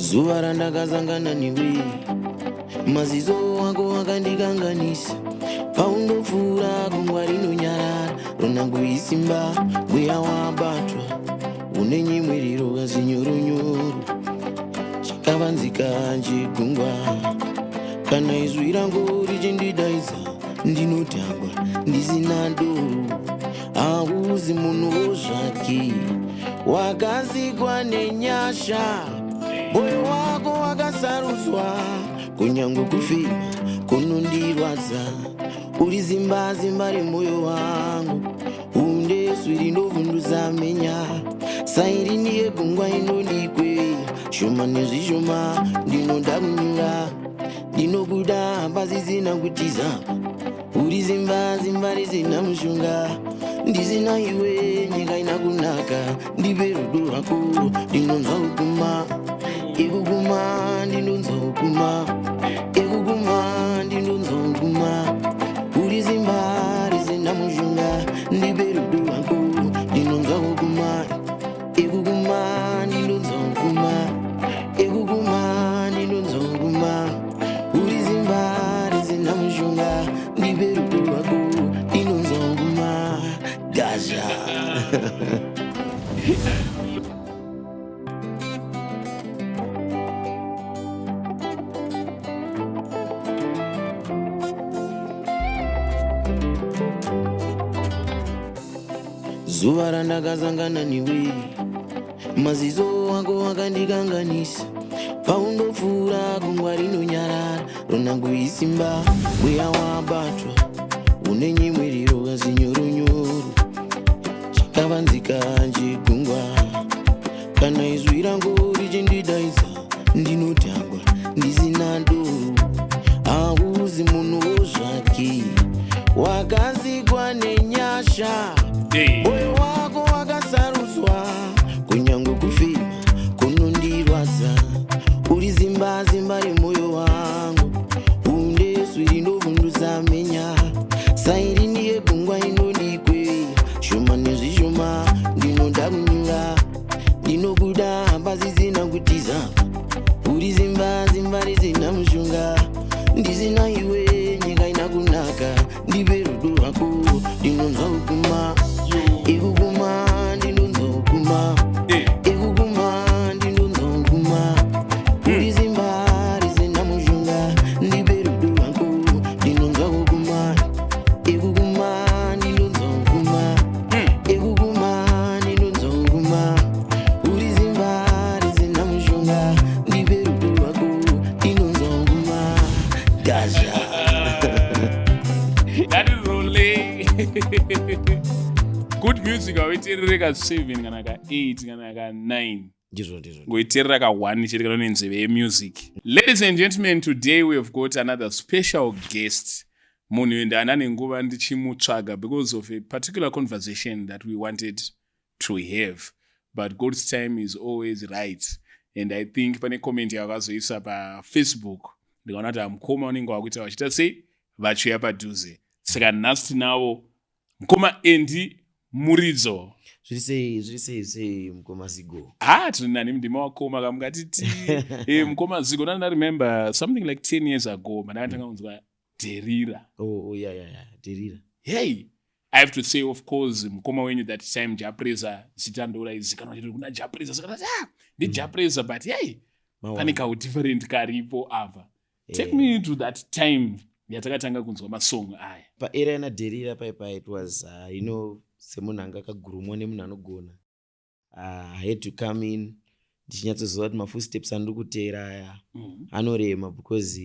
Zuva randakazangana newe, maziso wako akandikanganisa. Paundopfuura gungwa rinonyarara, ronangu isimba, mweya wabatwa. Une nyemwerero kazinyoronyoro, chakavanzika chegungwa. Kana izwi rangu richindidaidza, ndinotangwa ndisina doro. Hauzi munhuwo zvake, wakazikwa nenyasha. Moyo wako wakasarudzwa, kunyange kufema kunondirwadza. Uri zimba zimba remwoyo wangu, undezwi rinovhundutsa menya. Sairini yegungwa inondikweya, shoma nezvishoma ndinoda kunyura. Ndinokuda pasisina kutiza, uri zimba zimba risina mushonga. Ndisina iwe nyika ina kunaka, ndipe rudo rwako ndinonzwa kuguma. Ikuguma ndinonzwa kuguma, ikuguma ndinonzwa kuguma. Uri zimba risina mushonga, ndipe rudo rwako ndinonzwa kuguma. Ikuguma ndinonzwa kuguma, ikuguma ndinonzwa kuguma. Uri zimba risina mushonga, ndipe rudo rwako ndinonzwa kuguma. Gaja. Zuva randakazangana newe, maziso wako akandikanganisa. Paundopfuura gungwa rinonyarara, ronangu isimba, mweya wabatwa. Une nyemwerero kazinyoronyoro, chakavanzika chegungwa. Kana izwi rangu richindidaidza, ndinotangwa ndisina doro. Hauzi munhuwo zvake, wakazikwa nenyasha. Moyo wako wakasarudzwa, kunyange kufema kunondirwadza. Uri zimba zimba remwoyo wangu, undezwi rinovhundutsa menya. Sairini yegungwa inondikweya, shoma nezvishoma ndinoda kunyura. Ndinokuda pasisina kutiza, uri zimba zimba risina mushonga. Ndisina iwe nyika ina kunaka, ndipe rudo rwako ndinonzwa kuguma. Ikuguma ndinonzwa kuguma, ikuguma ndinonzwa kuguma. Uri zimba risina mushonga, ndipe rudo rwako ndinonzwa kuguma. Ikuguma ndinonzwa kuguma, ikuguma ndinonzwa kuguma. Uri zimba risina mushonga, ndipe rudo rwako ndinonzwa kuguma. Gaja. That is only good music. Awaitirire ka 7 kana ka 8 kana ka 9. Ngoitirira ka 1 chete kana nenzeve yemusic. Ladies and gentlemen, today we have got another special guest. Munhu endana nenguva ndichimutsvaga because of a particular conversation that we wanted to have. But God's time is always right. And I think pane comment yakazoisa pa Facebook, ndikaona kuti mukoma unenge wakuita vachita sei vachiuya padhuze. Saka nhasi tinavo mukoma Andy Muridzo. Zviri sei mukoma Zigo? Tiri nani mundima wakoma kamukatiti. Mukoma Zigo, I remember something like 10 years ago, mandakatanga kunzwa Derira. Oh, yeah, Derira. Hey, I have to say, of course, mukoma wenyu that time Japreza zita ndola izikanwa chiri kuna Japreza. Saka ndi Japreza, but hey, pane ka different karipo apa. Take me to that time yatakatanga kunzwa masong aya. Paera yana Derira paipa, it was semunhu anga akagurumwa nemunhu anogona. I had to come in ndichinyatsoziva kuti mafootsteps andiri kuteera aya anorema because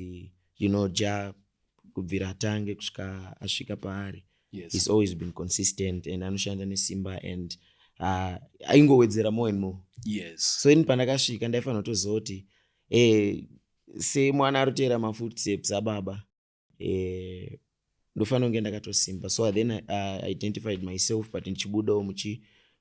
Ja kubvira atange kusvika asvika paari. Yes. He's always been consistent and anoshanda nesimba and aingowedzera more and more. Yes. So ini pandakasvika ndaifanira kutoziva kuti semwana aroteera mafootsteps ababa ndofanira kunge ndakatosimba. So then I identified myself, but ndichibudawo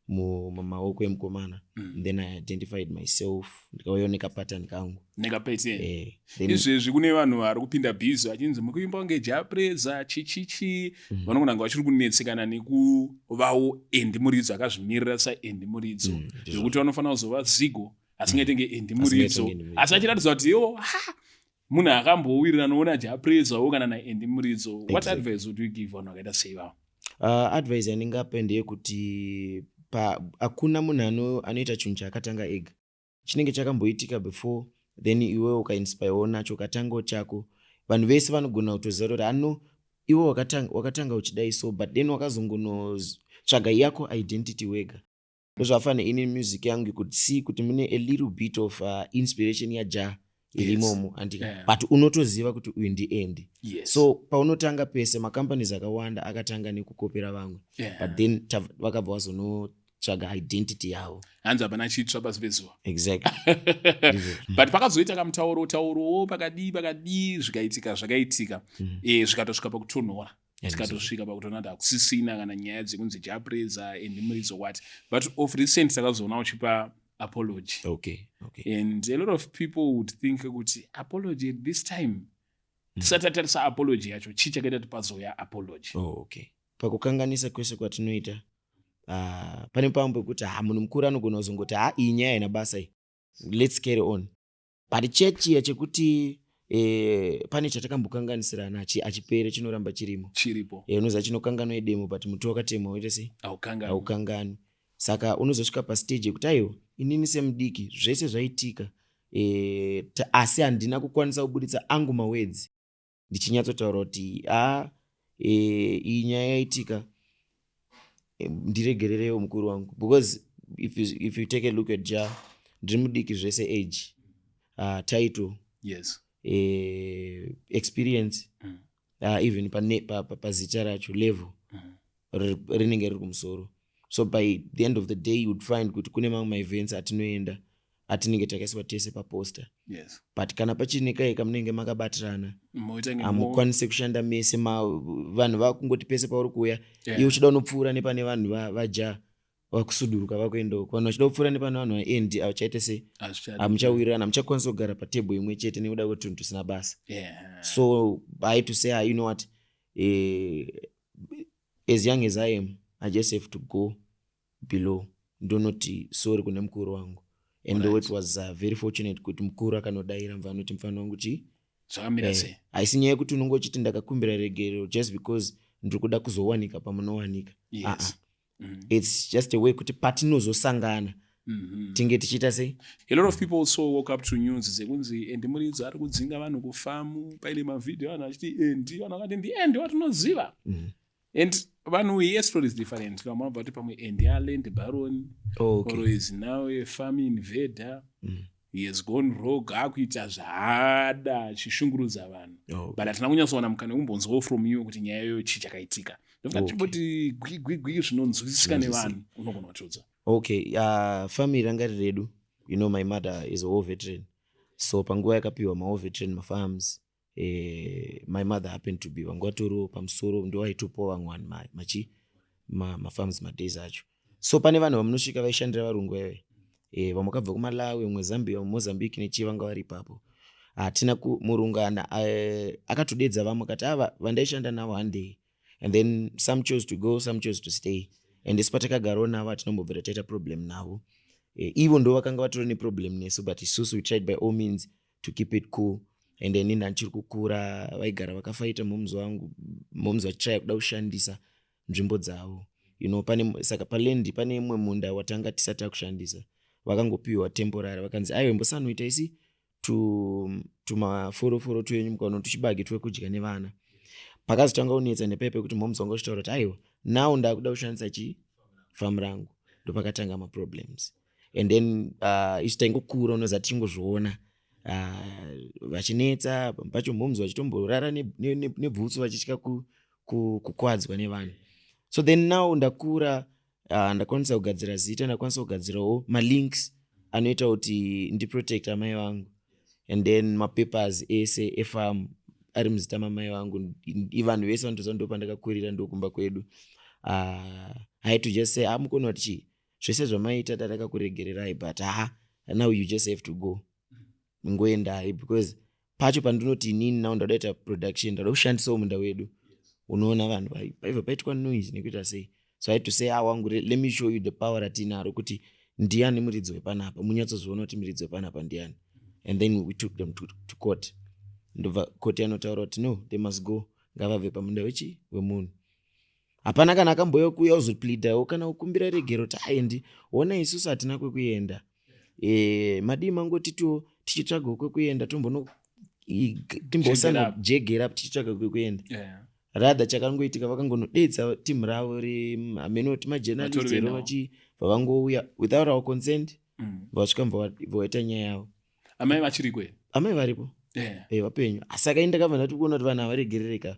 mumaoko emukomana. Then I identified myself, ndikauyawo nekapattern kangu. Nekapete. Izvezvi kune vanhu vari kupinda bhizi vachinzi mukuimba kunge Japreza chichichi. Vanogona kunge vachiri kunetsekana nekuvawo Andy Muridzo akazvimirira saAndy Muridzo. Zvekuti vanofanira kuzova Zigo asingaite ngeendi muridzo asi achiratidza kuti iwo munhu akambowirira noona achiapraisawo kana naendi muridzo. What advice would you give vanhu vakaita sei vavo? Advice yandingape ndeyekuti hakuna munhu anoita chinhu chaakatanga ega. Chinenge chakamboitika before then iwe ukainspirewo nacho ukatangawo chako. Vanhu vese vanogona kutoziva kuti iwe wakatanga uchidai so but then wakazongonotsvaga yako identity wega. Ndozvafana ini music yangu could see kuti mune a little bit of inspiration yaja irimomo but unotoziva kuti uyu ndiendi. So paunotanga pese macompanies akawanda akatanga nekukopera vamwe but then vakabva vazonotsvaga identity yavo. Hanzi hapana chitsva pasi pezuva. Exactly. But pakazoita kamutaurowo pakadii zvikaitika zvikatosvika pakutonhora. Tikatosvika pakutoona kuti hakusisina kana nyaya dzekunzi japraiser and muridzo what. But of recent takazoona uchipa apology. Okay. And a lot of people would think kuti apology at this time. Tisatatarisa apology yacho chichakaita kuti pazoya apology. Okay. Pakukanganisa kwese kwatinoita pane pamwe pekuti munhu mukuru anogona kuzongoti iyi nyaya ina basa iyi, let's carry on. But chechiya chekuti pane chatakambokanganisirana achipere chinoramba chiripo. Unoziva chinokanganwa edemo but muti wakatemwa woita sei haukanganwi. Saka unozosvika pastage yekuti aiwa inini semudiki zvese zvaitika asi handina kukwanisa kubuditsa angu mawedzi ndichinyatsotaura kuti iyi nyaya yaitika ndiregererewo mukuru wangu. Because if you take a look at ndiri mudiki zvese age, title, experience, even pazita racho level rinenge riri kumusoro. So by the end of the day you would find kuti kune mamwe maevents atinoenda atinenge takaiswa tese paposter. But kana pachinekaika munenge makabatirana hamukwanise kushanda mese vanhu vakungoti pese pauri kuuya iwe uchida unopfuura nepane vanhu vaja vakusuduruka vakuendako. Vanhu vachida kupfuura nepane vanhu vaendi hauchaite sei, hamuchawirirana, hamuchakwanisa kugara patebho imwe chete nekuda kwekuti tunhu tusina basa. So I had to say you know what, as young as I am I just have to go below. Ndonoti sorry kune mukuru wangu. And though it was very fortunate kuti mukuru akanodaira mva anoti mfano wangu zvakamira sei. Haisi nyaya yekuti unongochiti ndakakumbira regerero just because ndiri kuda kuzowanika pamunowanika. It's just a way kuti patinozosangana tinge tichiita sei. A lot of people also woke up to news zekunzi endi muridzo ari kudzinga vanhu kufamu. Paine mavhidhiyo vanhu vachiti endi, vanhu vakati ndiendi watinoziva. And vanhu here story is different. Kama mabva kuti pamwe endi land baron or is now a farm invader. He has gone rogue, akuita zvada chishungurudza vanhu. But hatina kunyatsoona mukana wekumbonzwawo from you kuti nyaya iyoyo chichakaitika. Ndofunga tichiboti gwigwigwi zvinonzwisisika nevanhu unogona kutiudza. Okay, family ranga redu. You know my mother is a war veteran. So panguva yakapiwa ma-war veteran ma-farms, my mother happened to be wangatoro pamusoro ndo aitopawo vamwe vanhu ma-farms madays acho. So pane vanhu vamunosvika vaishandira varungu veve. Vamwe vakabva kuMalawi, vamwe Zambia, vamwe Mozambique nechi vanga vari ipapo. Hatina murungana akatodedza vamwe kati vandaishanda navo one day. And then some chose to go, some chose to stay. And patakagarawo navo hatinombobvira taita problem navo. Ivo ndo vakanga vatori neproblem nesu, but isusu we tried by all means to keep it cool. And then nini ndichiri kukura vaigara vakafaita momzi wangu, momzi vachitraya kuda kushandisa nzvimbo dzavo. You know, saka palendi pane imwe munda watanga tisati takushandisa. Vakangopiwa temporary vakanzi aiwe mbosanoita isi tumaforoforo tuyenyu mukaona tuchibage twekudya nevana. Pakazotanga kunetsa nepepe kuti momzi wangu achitaura kuti aiwa now ndakuda kushandisa famu rangu. Ndo pakatanga ma-problems. And then isu taingokura unoza tichingozviona vachinetsa pacho momzi vachitomborara nebhutsu vachitya kukwadzwa nevanhu. So then now ndakura ndakwanisa kugadzira zita, ndakwanisa kugadzirawo ma-links anoita kuti ndiprotect amai vangu. And then ma-papers ese efarm ari muzita mamai vangu. Ivanhu vese vanotoziva ndo pandakakurira ndo kumba kwedu. I had to just say mukona kuti zvese zvamaita tatakakuregererai but now you just have to go. Ngoendai because pacho pandinoti inini now ndadaita production ndada kushandisawo munda wedu. Unoona vanhu paibva paitwa noise nekuita sei. So I had to say wangu let me show you the power ratinaro kuti ndiani muridzi wepanapa, munyatsozoona kuti muridzi wepanapa ndiani. And then we took them to court. Ndobva court yanotaura kuti no, they must go, ngavabve pamunda wemunhu. Hapana kana akamboya kuuya uzopleadawo kana kukumbira regero kuti aendi, ona isusu hatina kwekuenda. Madii mangotitiwo tichitsvaga kwekuenda timbosandojegera tichitsvaga kwekuenda. Rather chakangoitika vakangonodedza timu ravo reamenoti majournalist ero vachibva vangouya without our consent, vasvika voita nyaya yavo. Amai vachiri kwe? Amai varipo. Vapenyu. Asi akaenda kabva ndati kuona kuti vanhu havaregerereka.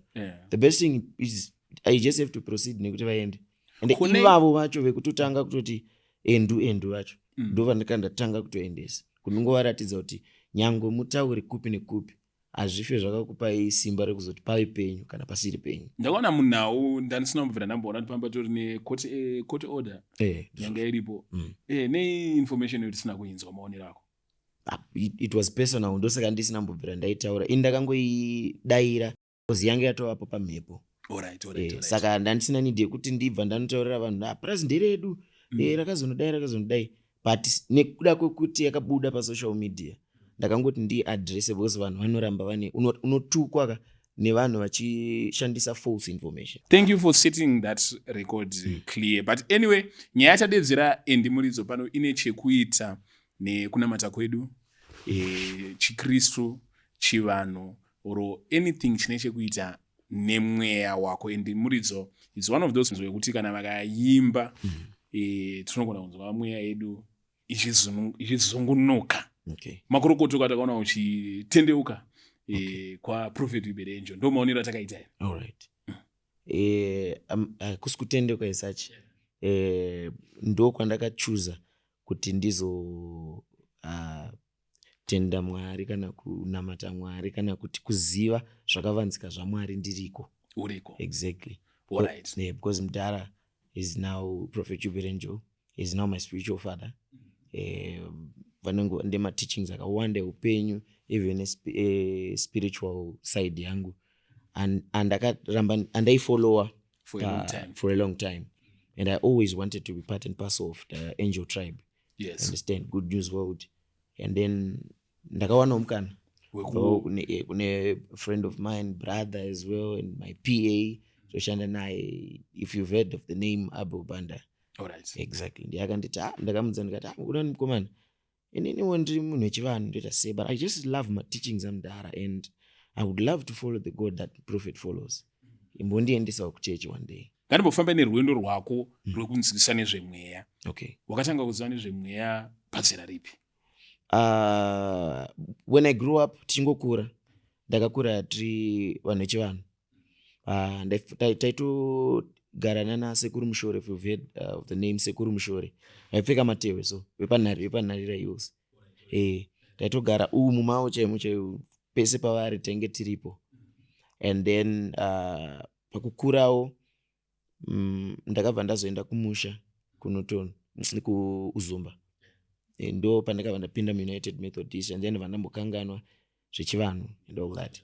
The best thing is I just have to proceed nekuti vaende. And ivavo vacho vekutotanga kutoti endu vacho ndo vandakandatanga kutoendesa kunongovaratidza kuti nyangwe mutaure kupi nekupi hazvife zvakakupai simba rekuzoti pave penyu kana pasiri penyu. Ndakaona munhau ndandisina kubvira ndamboona kuti pamba tori court order yanga iripo neinformation yoti sina kuinzwa maonero ako. It was personal, ndosaka ndisina mbobvira ndaitaura indakangoi kozi yange yatovapo pamhepo. Alright. Saka ndandisina nidhi yekuti ndibva ndanotaurira vanhu prazi nderedu rakazonodai but nekuda kwekuti yakabuda pasocial media ndakangoti ndiadresse because vanhu vanoramba vane unotukwa nevanhu vachishandisa false information. Thank you for setting that record clear. But anyway, nyaya yatadedzera Andy Muridzo pano ine chekuita nekunamata kwedu chikristu, chivanhu or anything chine chekuita nemweya wako. Andy Muridzo is one of those wekuti kana vakayimba tinogona kunzwa mweya yedu ichizungunuka. Makurokotoka takaona uchitendeuka kwa Prophet Iberenjo ndo maonero atakaita. Alright. Kusi kutendeuka esachi ndo kwandakachuza kuti ndizo tenda Mwari kana kunamata Mwari kana kuti kuziva zvakavanzika zvaMwari ndiriko. Uriko. Exactly. Alright. Because Mdara is now Prophet Iberenjo is now my spiritual father. Vanongo ndema teachings akawanda upenyu even spiritual side yangu and I follow her for a long time and I always wanted to be part and parcel of the Angel tribe. Yes. Understand Good News World. And then ndakawana mukana kune friend of mine, brother as well, and my PA Roshanda naye, if you've heard of the name Abu Banda. Alright. Exactly. Ndakandita ndakamudza ndikati unani mukomana inini ndiri munhu wechivanhu ndoita sei, but I just love my teachings amdara and I would love to follow the God that prophet follows. Imbondiendesawo kuchechi one day. Ngatimbofamba nerwendo rwako rwekunzwisisa nezvemweya. Okay. Wakatanga kuziva nezvemweya pazera ripi? When I grew up tichingokura ndakakura tiri vanhu vechivanhu. Taitogara nana Sekuru Mushore, if you've heard of the name Sekuru Mushore. Aipfeka matewe so wepanharira hills. Taitogara mumao chaimo pese pavari tenge tiripo. And then pakukurawo ndakabva ndazoenda kumusha kunotoni kuuzumba. Ndo pandakabva ndapinda United Methodist and then vandambokanganwa zvechivanhu and all that.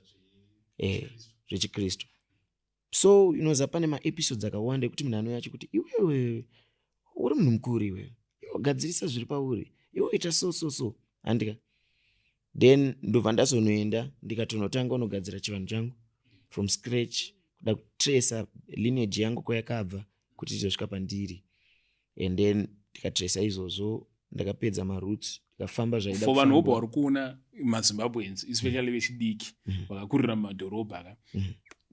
Zvechikristu. So zapane maepisodes akawanda ekuti munhu anoyacho kuti iwewe uri munhu mukuru, iwe gadzirisa zviri pauri, iwe ita so andika. Then ndobva ndazonoenda ndikatonotanga unogadzira chivanhu changu from scratch, kuda kutracer lineage yangu kwayakabva kuti izosvika pandiri. And then ndikatracer izvozvo ndakapedza maroots ndikafamba zvaida. For vanhu vobva vari kuona maZimbabweans especially vechidiki vakakurira mumadhorobha ka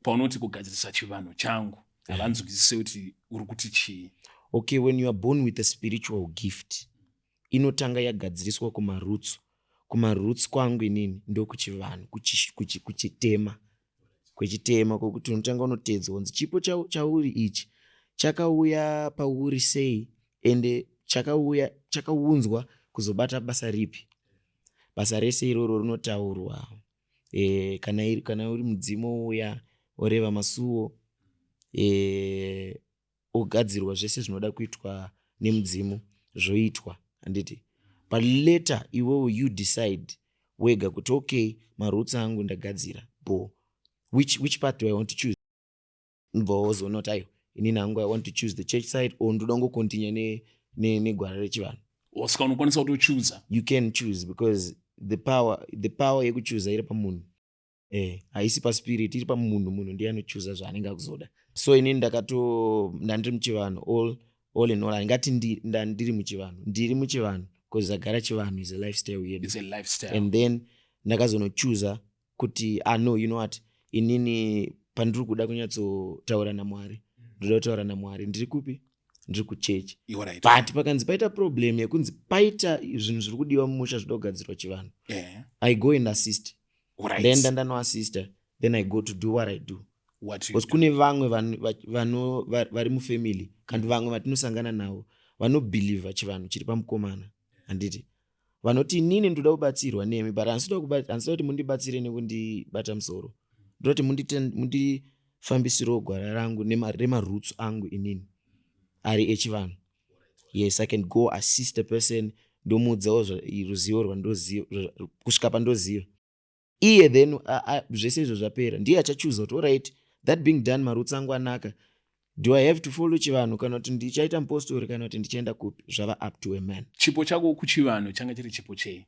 paunoti kugadzirisa chivanhu changu havanzwisise kuti uri kuti chii. Okay, when you are born with a spiritual gift inotanga yagadziriswa kumaroots kwangu inini ndo kuchivanhu kuchitema kwokuti unotanga unotedzwa kunzi chipo chauri ichi chakauya pauri sei ende chakaunzwa kuzobata basa ripi. Basa rese iroro rinotaurwa kana uri mudzimu uya oreva masuo ogadzirwa zvese zvinoda kuitwa nemudzimu zvoitwa handiti. But later you decide wega kuti okay, maroots angu ndagadzira which part do I want to choose. Mvozo not inini angu I want to choose the church side or ndoda ngokontinue negwara rechivanhu. Oscar unokwanisa kutochuza. You can choose because the power yekuchuza iri pamunhu. Haisi paspirit, iri pamunhu ndiye anochuza zvaanenge akuzoda. So inini ndandiri muchivanhu all in all handingati ndiri muchivanhu. Ndiri muchivanhu because zagara chivanhu is a lifestyle yedu. It's a lifestyle. And then ndakazonochuza kuti no, you know what, inini pandiri kuda kunyatsotaura naMwari, ndoda kutaura naMwari, ndiri kupi? Ndiri kuchechi. Right. But pakanzi paita problem yekunzi paita zvinhu zviri kudiwa mumusha zvinoda kugadzirwa chivanhu. I go and assist. Right. Then ndanoassista, then I go to do what I do. Because kune vamwe vari mufamily kandi vamwe vatinosangana navo vanobhilivha chivanhu chiri pamukomana. Handiti vanoti inini ndoda kubatsirwa nemi, but handisida kuti mundibatsire nekundibata musoro. Ndoda kuti mundifambisirewo gwara rangu remaroots angu inini ari echivanhu. Yes, I can go assist a person, ndomuudzawo ruzivo rwandoziva kusvika pandoziva. Iye then zvese izvo zvapera ndiye achachuza kuti alright, that being done, maroots angu anaka, do I have to follow chivanhu kana kuti ndichaita mupostori kana kuti ndichaenda kupi? Zvava up to a man. Chipo chako kuchivanhu changa chiri chipo chei?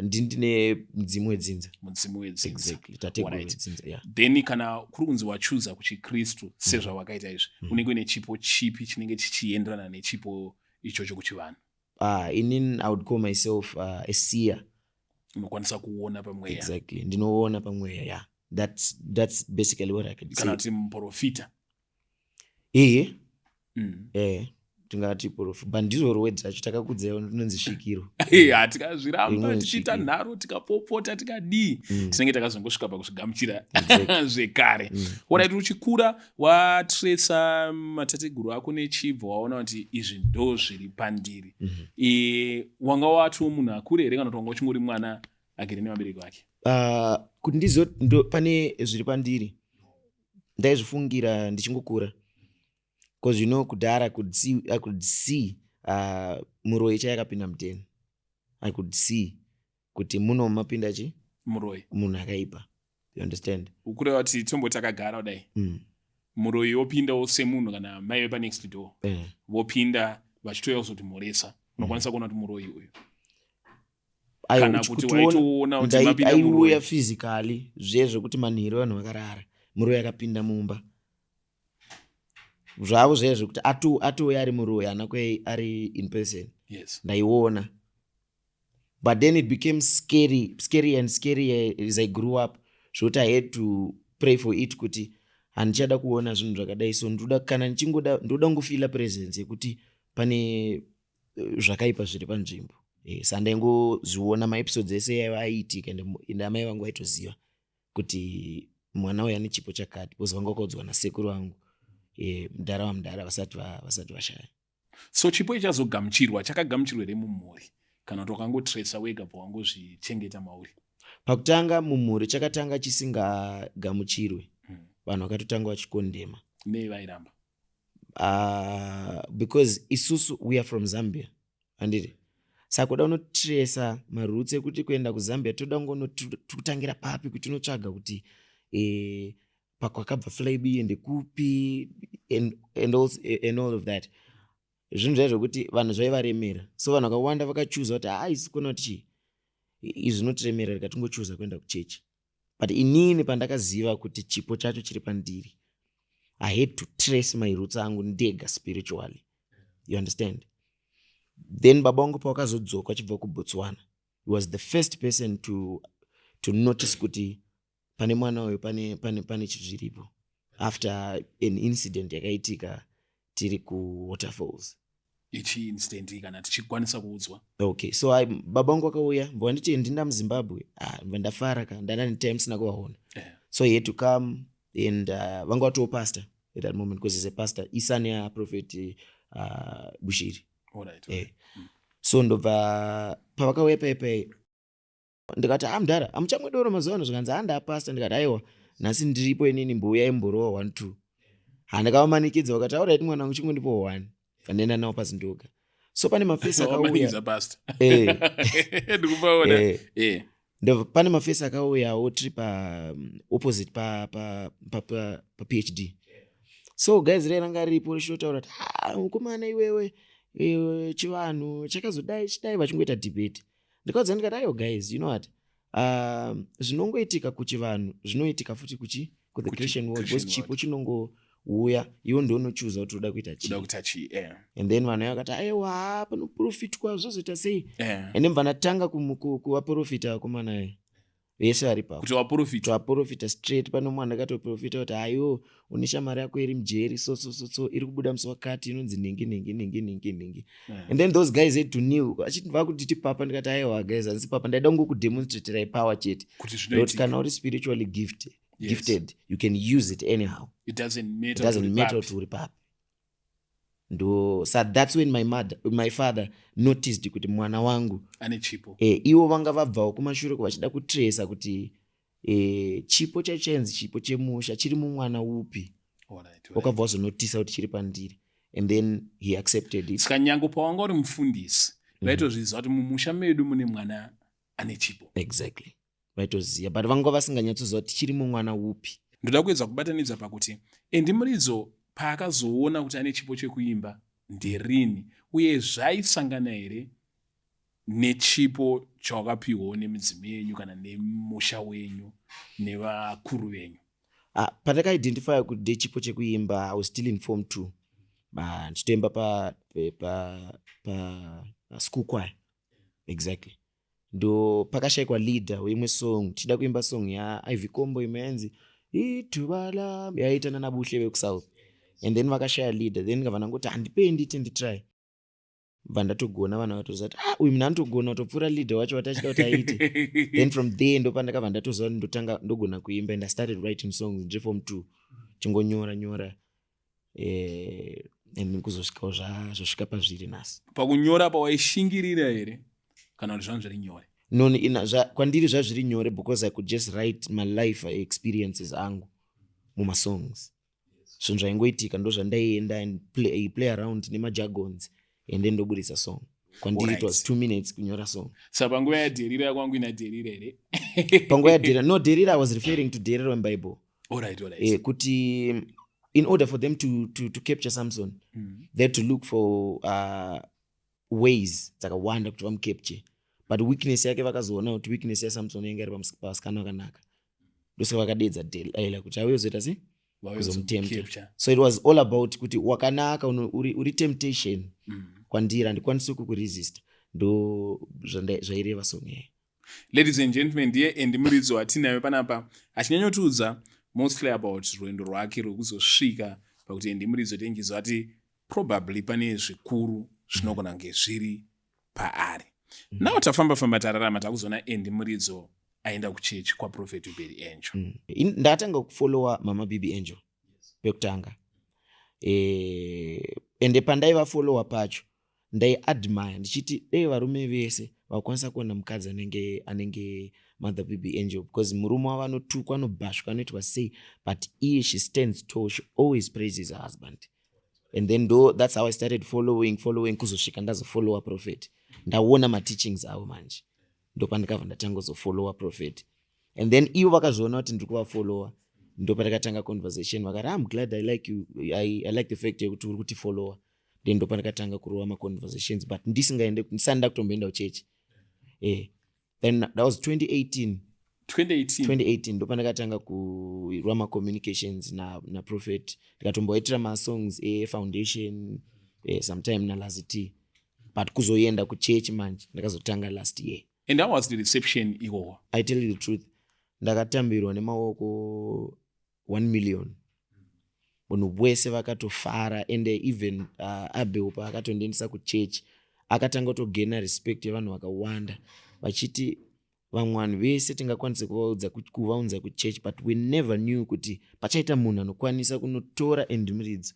Ndine mudzimu wedzinza. Mudzimu wedzinza. Exactly. Tateguru wedzinza, yeah. Then kana kuri kunzi wachuza kuchiKristu sezvawakaita izvi, unenge une chipo chipi chinenge chichienderana nechipo ichocho kuchivanhu? Inini I would call myself a seer. Unokwanisa kuona pamweya. Exactly. Ndinoona pamweya, yeah. That's basically what I could say. Kana kuti muprofita. Tingati profita, but ndizvo rowedzi racho takakudzawo tinonzi svikiro. Hatikazviramba tichiita nharo tikapopota tikadii, tinenge takazongosvika pakuzvigamuchira zvekare. Alright, uchikura watresa matateguru ako nechibva waona kuti izvi ndo zviri pandiri. Wanga watowo munhu akuru here kana kuti wanga uchingori mwana agere nemabereki ake? Kuti pane zviri pandiri ndaizvifungira ndichingokura. Because you know, kudhara I could see muroi chayakapinda muteni. I could see kuti muno mapinda chi muroi munhu akaipa. You understand? Ukure wati tombo takagara kudai. Muroi wopindawo semunhu kana mai vepa next door. Vopinda vachitoya kuzotimhoresa. Unokwanisa kuona kuti muroi uyu. Kana kuti waitoona kuti mapinda muroi. Aiuya physically zvezvo kuti manhero vanhu vakarara. Muroi akapinda mumba. Zvavo zvezvo kuti atouya ari muroi anakwei ari in person. Yes. Ndaiona. But then it became scary and scary as I grew up. Zvoti I had to pray for it kuti handichada kuona zvinhu zvakadai. So ndoda kana ndoda ngofila presence yekuti pane zvakaipa zviri panzvimbo. Sandaingozviona maepisodes ese aiitika ende amai vangu vaitoziva kuti mwana uyu ane chipo chakati. Because vanga vakaudzwa nasekuru vangu. Mudhara vasati vashaya. So chipo ichazogamuchirwa chakagamuchirwa here mumhuri kana kuti wakangotresa wega pawangozvichengeta mauri? Pakutanga mumhuri chakatanga chisingagamuchirwe. Vanhu vakatotanga vachikondema. Nei vairamba? Because isusu we are from Zambia. Handiti? Saka kuda unotresa maroots ekuti kuenda kuZambia toda kutangira papi kuti unotsvaga kuti pakwakabva Flyby ende kupi and all of that. Zvinhu zvaizvokuti vanhu zvaivaremera. So vanhu vakawanda vakachuza kuti isi kuona kuti izvi zvinotiremera rikatongochuza kuenda kuchechi. But inini pandakaziva kuti chipo chacho chiri pandiri, I had to trace my roots angu ndega spiritually. You understand? Then baba wangu pawakazodzoka achibva kuBotswana, he was the first person to notice kuti pane mwana uyu pane chizviripo after an incident yakaitika tiri kuWaterfalls. Ichi incident kana tichikwanisa kuudzwa? Okay, so baba wangu akauya mbonditi ndinda muZimbabwe. Ndafara ka ndana time sina kuvaona. So he had to come and vanga watowo pastor at that moment because he's a pastor, isani ya prophet Bushiri. Alright. So ndobva pavakauya paipai ndikati mudhara amuchamwedoro mazuva ano zvikanzi handapasta. Ndikati aiwa nhasi ndiripo inini mbouyai mborowa 1-2. Handikavamanikidza vakati alright mwana wangu chingondipo 1 kandienda nawo pasi ndoga. So pane mafesi akauya. Pane mafesi akauyawo tiri opposite pa PhD. So guys ranga riripo richitotaura kuti mukomana iwewe chivanhu chakazodai chidai vachingoita debate. Ndikaudza ndikati ayo guys, you know what, zvinongoitika kuchivanhu zvinoitika futi the Christian world, because chipo chinongouya iwo ndounochuza kuti uda kuita chii. And then vanhu vakati aiwa panoprofitwa zvozoita sei, and then vanatanga kuvaprofita vakomana vese vari papo kuti waprofita straight. Pano mwana akatoprofita kuti ayo une shamari yako iri mujeri so iri kubuda musi wakati inonzi ningi. And then those guys had to kneel achibva kuti papa. Ndikati aiwa guys, handisi papa, ndaida kungokudemonstratirai power chete kuti kana uri spiritually gifted you can use it anyhow. It doesn't matter kuti uri papi. So that's when my father noticed kuti mwana wangu ane chipo. Iwo vanga vabvawo kumashure vachida kutrace kuti chipo chachenzi chipo chemusha chiri mumwana upi. Wakabva wazonotisa kuti chiri pandiri, and then he accepted it. Saka nyango pawanga uri mufundisi vaitozviziva kuti mumusha medu mune mwana ane chipo. Exactly, vaitoziva, but vanga vasinganyatsoziva kuti chiri mumwana upi. Ndoda kuedza kubatanidza pakuti Endimuridzo paakazoona kuti ane chipo chekuimba nderini, uye zvaisangana here nechipo chawakapiwawo nemidzimu yenyu kana nemusha wenyu nevakuru venyu? Pandakaidentify kuti ndechipo chekuimba, I was still in form 2. Ndichitoimba pa school choir. Exactly. Ndo pakashayikwa leader weimwe song, tichida kuimba song yaIvy Kombo imwe yanzi Itubala yaitana naBuhle vekusouth. And then vakashaya leader, then gavana ngoti handipei nditi nditry. Vandatogona vana vatozati uyu munhu anotogona kutopfuura leader wacho watachida kuti aite. Then from there ndopandakabva ndatoziva ndotanga ndogona kuimba, and I started writing songs in form 2 chingonyora and kuzosvikawo zvosvika pazviri nhasi. Pakunyora pawaishingirira here kana kuti zvangu zviri nyore? No, kwandiri zvazviri nyore because I could just write my life experiences angu muma songs. So zvaingoitika ndo zvandaienda and play around nemajargons and then ndoburitsa song. Kwandiri it was 2 minutes kunyora song. Saka panguva yaDherira kwangu ina Dherira here? Panguva yaDherira, no, Dherira I was referring to Dherira in Bible. Alright. Kuti in order for them to capture Samson, they had to look for ways dzakawanda kuti vamcapture. But weakness yake vakazoona kuti weakness yaSamson yanga iri pasikana vakanaka. Ndosaka vakadedza Delilah kuti awezoita sei kuzomutempta. So it was all about kuti wakanaka uri temptation kwandiri handikwanisi kukuresist. Ndo zvaireva song yayo. Ladies and gentlemen, ndiye Endimuridzo watinayo panapa achinyanyotiudza mostly about rwendo rwake rwekuzosvika pakuti Endimuridzo tengizo ati probably pane zvikuru zvinogona kunge zviri paari. Now tafamba tararama takuzoona Endimuridzo aenda kuchechi kwaProfeti Baby Angel. Ndatanga kufollowa Mama Baby Angel pekutanga. Ende pandaivafollowa pacho ndaiadmire ndichiti dei varume vese vakwanisa kuona mukadzi anenge Mother Baby Angel, because murume wavo anotukwa anobhashwa anoitwa sei, but she stands tall, she always praises her husband. And then that's how I started following kuzosvika ndazofollowa Prophet. Ndaona ma-teachings avo manje. Ndopandikabva ndatanga kuzofollowa Prophet. And then ivo vakazoona kuti ndiri kuvafollowa, ndopatakatanga conversation vakati I'm glad I like you, I like the fact yekuti uri kutifollowa. Then ndopandakatanga kurova ma-conversations, but ndisanda kutomboenda kuchechi. Then that was 2018 ndopandakatanga kurwa ma-communications na Prophet. Ndikatomboitira ma-songs Foundation sometime na Lazity. But kuzoenda kuchechi manje ndakazotanga last year. And how was the reception iwo? I tell you the truth, ndakatambirwa nemaoko 1 million. Munhu wese vakatofara, and even Abel paakatondiendesa kuchechi akatanga kutogena respect yevanhu vakawanda vachiti vamwe vanhu vese tingakwanise kuvaunza kuchechi, but we never knew kuti pachaita munhu anokwanisa kunotora Endimuridzo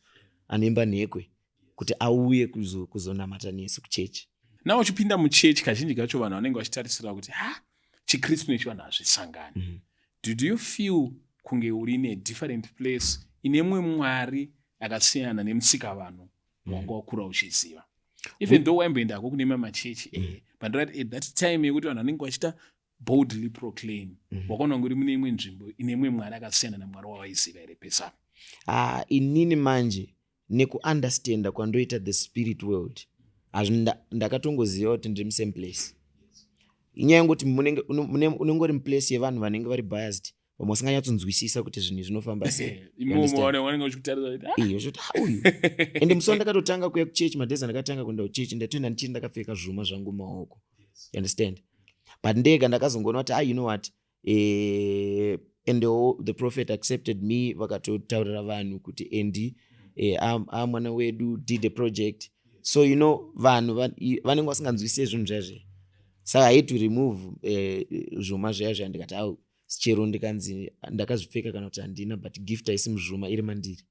anemba nhekwe kuti auye kuzonamata nesu kuchechi. Nawo uchipinda muchechi kazhinji kacho vanhu vanenge vachitarisira kuti chiKristu nechi vanhu hazvisangani. Do you feel kunge uri in a different place ine mumwe Mwari akasiyana nemusika vanhu wanga wakura uchiziva? Even though waimboendako kune machechi but right at that time yekuti vanhu vanenge vachita boldly proclaim, wakaona nguri mune imwe nzvimbo ine mumwe Mwari akasiyana naMwari wawaiziva here pesa? Inini manje nekuunderstanda kwandoita the spirit world, ndakatongoziva kuti ndiri musame place. Inyaya yekuti unenge uri muplace yevanhu vanenge vari biased, vamwe vasinganyatsonzwisisa kuti zvinhu zvinofamba sei. Uyu ende musi ndakatotanga kuya kuchechi, madhezi ndakatanga kuenda kuchechi, ndatoenda ndichiri ndakapfeka zvuma zvangu mumaoko, you understand. But ndega ndakazongoona kuti you know what, and the prophet accepted me, vakatotaurira vanhu kuti endi mwana wedu did a project. So you know vanhu vanenge vasinganzwisise zvinhu zvazve. Saka I had to remove zvuma zvazvo, ndikati chero ndikanzi ndakazvipfeka kana kuti handina, but gift haisi muzvuma iri mandiri.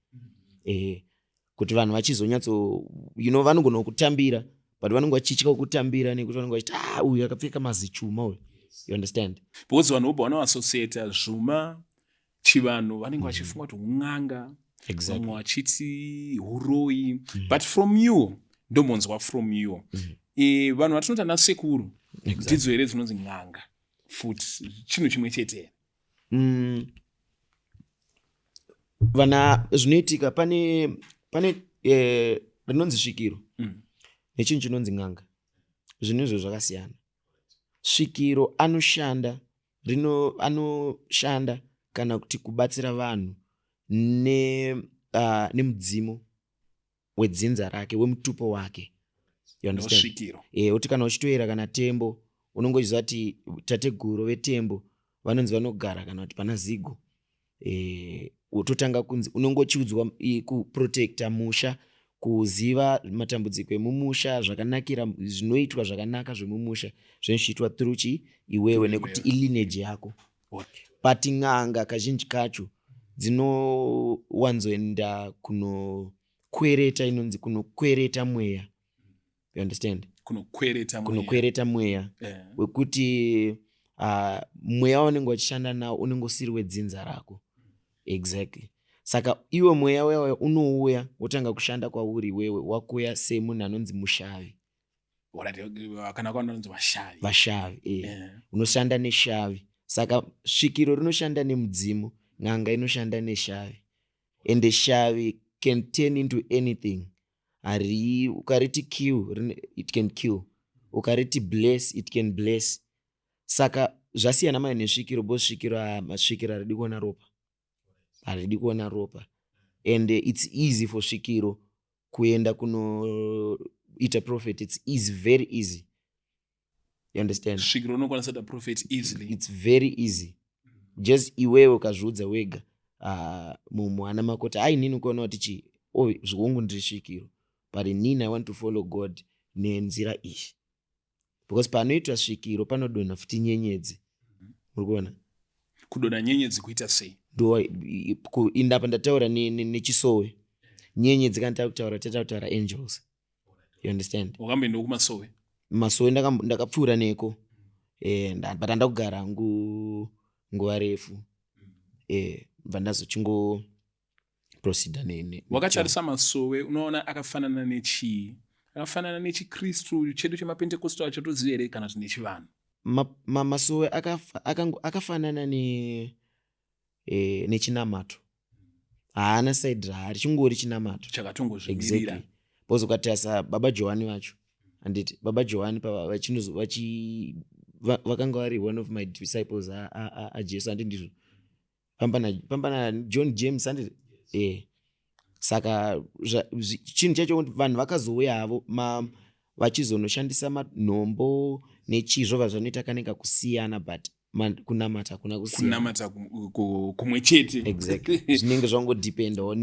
Kuti vanhu vachizonyatso, you know, vanogona kutambira, but vanenge vachitya kutambira nekuti vanenge vachiti uyu akapfeka mazichuma uyu, you understand. Because vanhu vobva vanoassociata zvuma chivanhu, vanenge vachifunga kuti un'anga, vamwe vachiti uroi, but from you ndombonzwa from you. Vanhu vatinoti ana sekuru ndidzo here dzinonzi n'anga futi chinhu chimwe chete. Vana zvinoitika pane rinonzi svikiro nechinhu chinonzi n'anga, zvinhu izvo zvakasiyana. Svikiro anoshanda kana kuti kubatsira vanhu nemudzimu wedzinza rake, wemutupo wake. You understand? Uti kana uchitoera kana tembo, unongoziva kuti tateguru vetembo vanonzi vanogara kana kuti pana zigo. Utotanga kunzi unongochiudzwa kuprotecta musha, kuziva matambudziko emumusha, zvakanakira zvinoitwa zvakanaka zvemumusha zvinochiitwa through iwewe nekuti ilineage yako. But n'anga kazhinji kacho dzinowanzoenda kunokwereta, inonzi kunokwereta mweya. You understand? Kunokwereta mweya wekuti mweya unenge wachishanda nawo unenge usiri wedzinza rako. Exactly. Saka iwe mweya wewe unouya wotanga kushanda kwauri wewe, wakuya semunhu anonzi mushavi. Kana kwanonzi vashavi. Unoshanda neshavi. Saka svikiro rinoshanda nemudzimu, n'anga inoshanda neshavi. And the shavi can turn into anything. Ukariti kill, it can kill. Ukariti bless, it can bless. Saka zvasiyana mai nesvikiro, bo svikiro haridi kuona ropa. And it's easy for svikiro kuenda kunoita prophet. It's easy, very easy. You understand? Svikiro unokwanisa kuita prophet easily. It's very easy. Just iwewe ukazviudza wega mumwana mako kuti nini kuona kuti zvikongu ndiri svikiro, but nini I want to follow God nenzira iyi. Because panoitwa svikiro panodonha futi nyenyedzi. Murikuona? Kudonha nyenyedzi kuita sei? Indapa ndataura nechisowe. Nyenyedzi kana tataura angels. You understand? Wakamboenda kumasowe? Masowe ndakapfuura neko. But ndakugara nguva refu. Bva ndazochingo proceeda nene. Wakatarisa masowe unoona akafanana nechii? Akafanana nechikristu chedu chemapentekosta achatoziva here kana kuti nechivanhu? Masowe akafanana nechinamato. Haana side rahari, chingori chinamato chakatongozvimirira. Exactly. Because ukatarisa baba Johani vacho, anditi baba Johani vakanga vari one of my disciples aJesu, handi ndizvo? Pambana John James, handiti? Saka chinhu chacho kuti vanhu vakazouya havo vachizonoshandisa manhombo nechizvo vazvanoita kanenge kusiyana, but kunamata hakuna kusiyana. Kunamata kumwe chete. Exactly. Zvinenge zvangodhipendawo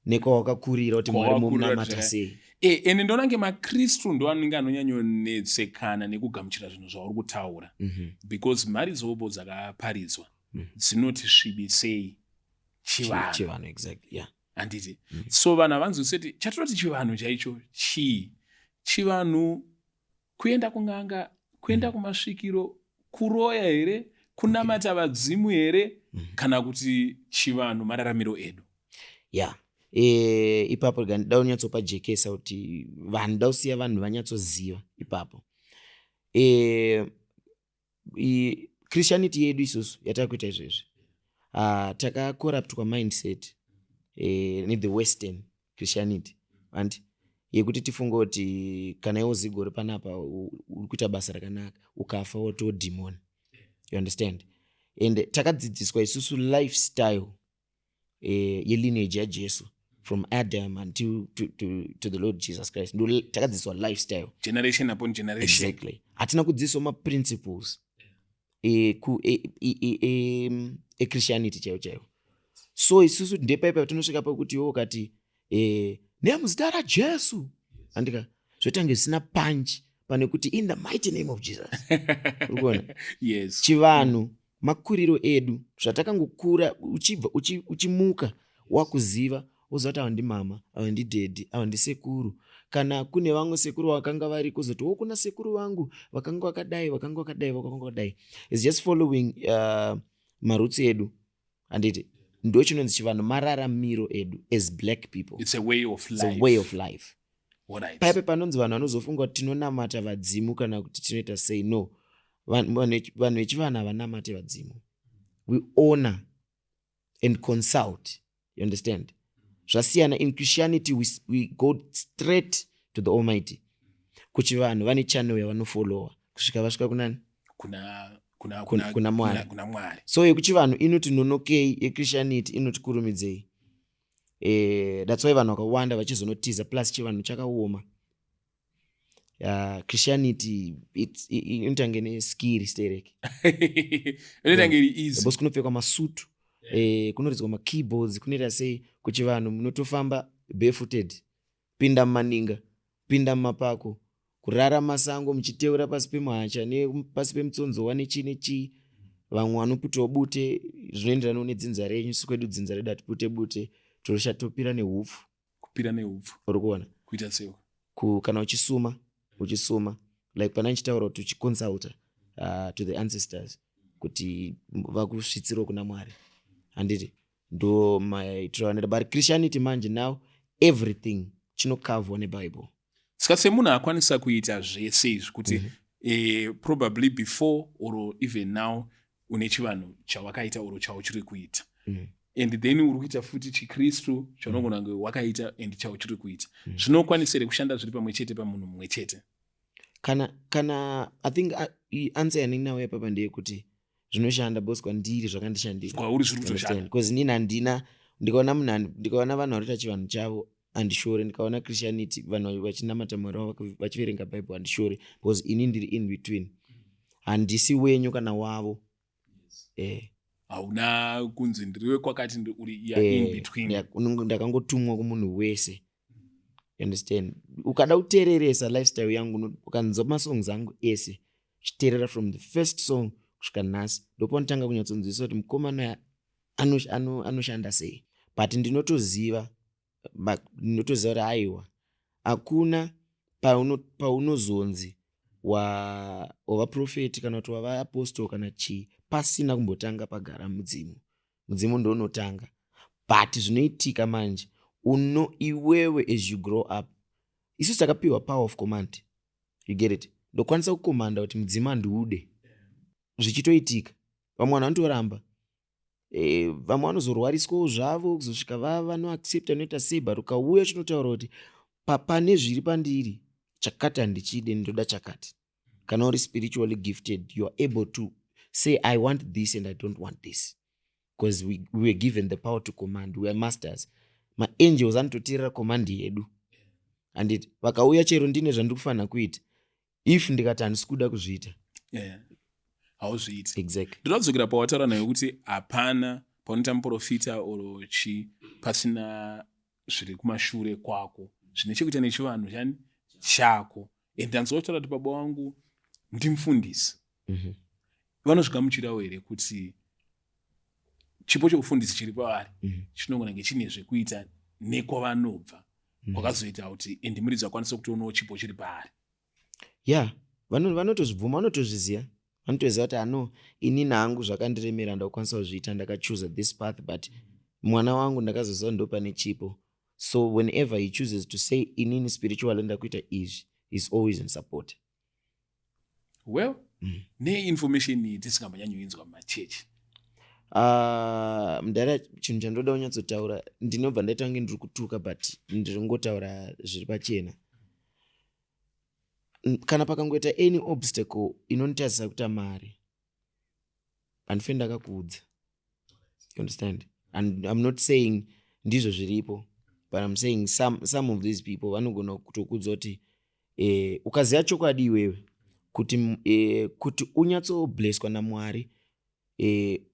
nekwawakakurira kuti mwari mumunamata sei. Ende ndoona nge makristu ndo anenge anonyanyonetsekana nekugamuchira zvinhu zvauri kutaura. Because mhari dzobo dzakaparidzwa dzinoti svibisei chivanhu. Exactly. Yeah. Handiti? So vanhu havanzwiseti chatinoti chivanhu chaicho chii? Chivanhu kuenda kun'anga, kuenda kumasvikiro, kuroya here, kunamata vadzimu here, kana kuti chivanhu mararamiro edu? Yeah. Ipapo da unyatsopa jekesa kuti vanhu dausiya vanhu vanyatsoziva ipapo. Christianity yedu isusu yatakuita izvezvi. Takakorruptwa mindset ne the western Christianity. And yekuti tifunge kuti kana iwo zigo uri panapa uri kuita basa rakanaka ukafa woto demon. You understand? And takadzidziswa isusu lifestyle yelineage yaJesu from Adam until to the Lord Jesus Christ. Ndo takadzidziswa lifestyle generation upon generation. Exactly. Hatina kudzidziswa ma principles Christianity chaiyo. So isusu ndepaipa tinosvika pakuti iwo kati nemuzita raJesu andika zvotange zvisina punch pane kuti in the mighty name of Jesus. Urikuona? Yes. Chivanhu makuriro edu zvatakangokura uchimuka wakuziva woziva kuti ava ndimama, ava ndidhedhi, ava ndisekuru. Kana kune vamwe sekuru vakanga vari kuzoti kuna sekuru vangu vakanga vakadai. It's just following marutsi edu. Anditi ndo chinonzi chivanhu mararamiro edu as black people. It's a way of life. It's a way of life. Alright. Paipe panonzi vanhu vanozofunga kuti tinonamata vadzimu kana kuti tinoita sei. No. Vanhu vechivanhu havanamate vadzimu. We honor and consult. You understand? Zvasiyana in Christianity we go straight to the Almighty. Kuchivanhu vane channel yavanofollowa kusvika vasvika kunani? Kuna Mwari. So yekuchivanhu inoti nonokei, yeChristianity inoti kurumidzei. That's why vanhu vakawanda vachizonotiza plus chivanhu chakaoma. Christianity inotange neskiri stereki. Inotange easy. Bosi kunopfekwa masutu. Kunoridzwa ma keyboards, kunoita sei kuchivanhu munotofamba barefooted. Pinda mumaninga, pinda mumapako, kurara masango muchiteura pasi pemuhacha nepasi pemutsonzowa nechi. Vamwe vanoputawo bute zvinoenderana nedzinza renyu. Sikwedu dzinza redu hatipute bute. Toroshatopira nehupfu. Kupira nehupfu. Urikuona? Kuita sei? Kana uchisuma like pana nchitaura kuti uchiconsulta to the ancestors kuti vakusvitsiro kuna Mwari. Handiti ndo maitiro anoita. But Christianity manje now everything chinokavwa neBible. Saka semunhu akwanisa kuita zvese izvi kuti probably before or even now une chivanhu chawakaita oro chauchiri kuita. And then uri kuita futi chiKristu chaunogona kunge wakaita and chauchiri kuita. Zvinokwanisire kushanda zviri pamwe chete pamunhu mumwe chete. Kana I think answer yaninayo papa ndeyekuti zvinoshanda bosi kwandiri zvakandishandira. Kwauri zviri kutoshanda. Because nini handina ndikaona vanhu varikuita chivanhu chavo handishore. Ndikaona Christianity vanhu vachinamata Mwari wavo vachiverenga Bible handishore. Because ini ndiri in between. Handisi wenyu kana wavo. Hauna kunzi ndiriwe kwakati uri in between. Ndakangotumwa kumunhu wese. You understand? Ukada kuteereresa lifestyle yangu ukanzwa masongs angu ese uchiteerera from the first song kusvika nhasi ndopanotanga kunyatsonzwisisa kuti mukomana anoshanda sei. But ndinotoziva kuti haiwa hakuna paunozonzi wavaprofeti kana kuti wavaapostoli kana chii pasina kumbotanga pagara mudzimu ndo unotanga. But zvinoitika manje iwewe as you grow up isusu takapiwa power of command. You get it? Ndokwanisa kukomanda kuti mudzimu handiude. Zvichitoitika vamwe vanhu vanotoramba, vamwe vanozorwariswawo zvavo kuzosvika vanoaccepta noita sei. But ukauya chinotaura kuti pane zviri pandiri chakati handichide, ndoda chakati. Kana uri spiritually gifted, you are able to say I want this and I don't want this, because we were given the power to command. We are masters. Maangels anototeerera command yedu. And vakauya chero ndine zvandikufanira kuita, if ndikati handisi kuda kuzviita, hauzviiti. Exactly. Ndinodzokera pawataura nayo kuti hapana paunoita muprofita oro pasina zviri kumashure kwako zvine chekuita nechivanhu chani chako. And ndanzotaura kuti baba wangu ndimufundisi. Vanozvigamuchirawo here kuti chipo chokufundisi chiri pavari chinogona kunge chine zvekuita nekwavanobva kwakazoita kuti muridzi akwanise kutoonawo chipo chiri paari. Vanotozvibvuma, vanotozviziva. Vanotoziva kuti inini hangu zvakandiremera ndakukwanisa kuzviita, ndakachoose this path, but mwana wangu ndakazoziva ndo pane chipo. So whenever he chooses to say inini spiritual ndakuita izvi, is always in support. Well, ne-information iyi tisingambanyanyoinzwa mumachechi. Mudhara chinhu chandoda kunyatsotaura, ndinobva ndaita kunge ndiri kutuka, but ndiri kungotaura zviri pachena. kana pakangoita any obstacle inonditarisa kuti mari handifei ndakakuudza. You understand? And I'm not saying ndizvo zviripo, but I'm saying some of these people vanogona kutokudza kuti ukaziva chokwadi iwewe kuti unyatsoblesswa naMwari,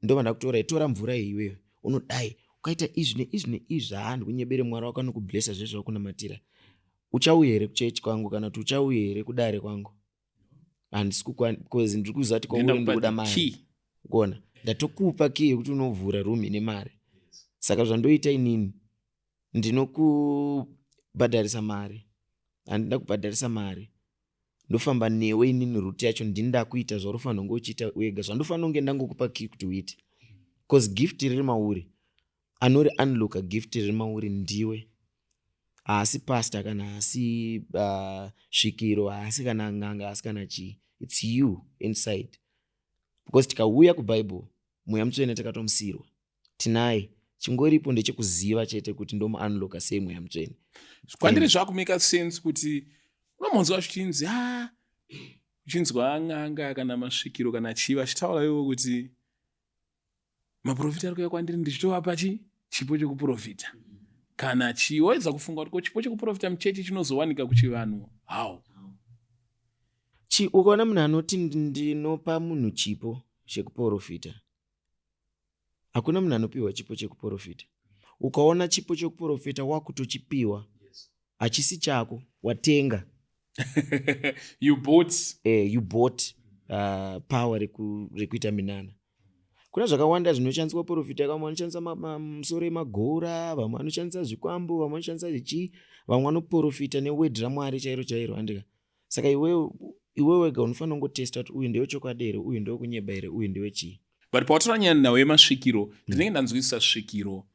ndovanda kutora tora mvura iwewe unodai ukaita izvi neizvi handi kunyebere Mwari wako anokublessa zvezvo kunamatira, uchauya here kuchechi kwangu kana kuti uchauya here kudare kwangu? Handisi because ndiri kuziva kuti kwauri ndikuda mari. Kuona ndatokupa key yekuti unovhura room ine mari. Saka zvandoita inini ndinokubhadharisa mari, handida kubhadharisa mari, ndofamba newe inini ruti yacho ndinda kuita zvaurifanira kunge uchiita wega, zvandofanira kunge ndangokupa key kuti uite. Because gift riri mauri, anori unlocka gift riri mauri ndiwe, haasi pastor kana haasi svikiro, haasi kana ng'anga, haasi kana chii. It's you inside. Because tikauya kuBible, Mweya Mutsvene takatomusirwa tinaye, chingoripo ndechekuziva chete kuti ndomuunlocka sei Mweya Mutsvene. Kwandiri zvakumeka sense kuti unomonzwa zvichinzi uchinzwa ng'anga kana masvikiro kana chii vachitaura iwo kuti maprofita ari kuuya kwandiri ndichitovapa chipo chekuprofita kana chii. Wawedza kufunga kuti chipo chekuprofita muchechi chinozowanika kuchivanhu how? Ukaona munhu anoti ndinopa munhu chipo chekuprofita, hakuna munhu anopiwa chipo chekuprofita. Ukaona chipo chekuprofita wakutochipiwa, hachisi chako, watenga. You bought power rekuita minana. Kuna zvakawanda zvinoshandiswa profita, vamwe vanoshandisa musoro emagora, vamwe vanoshandisa zvikwambo, vamwe vanoshandisa zvichii, vamwe vanoprofita neword raMwari chairo handika. Saka iwewe wega unofanira kungotesta kuti uyu ndewe chokwadi here, uyu ndewe kunyeba here, uyu ndewe chii. But pautaura nyaya nawo yemasvikiro, ndinenge ndanzwisisa svikiro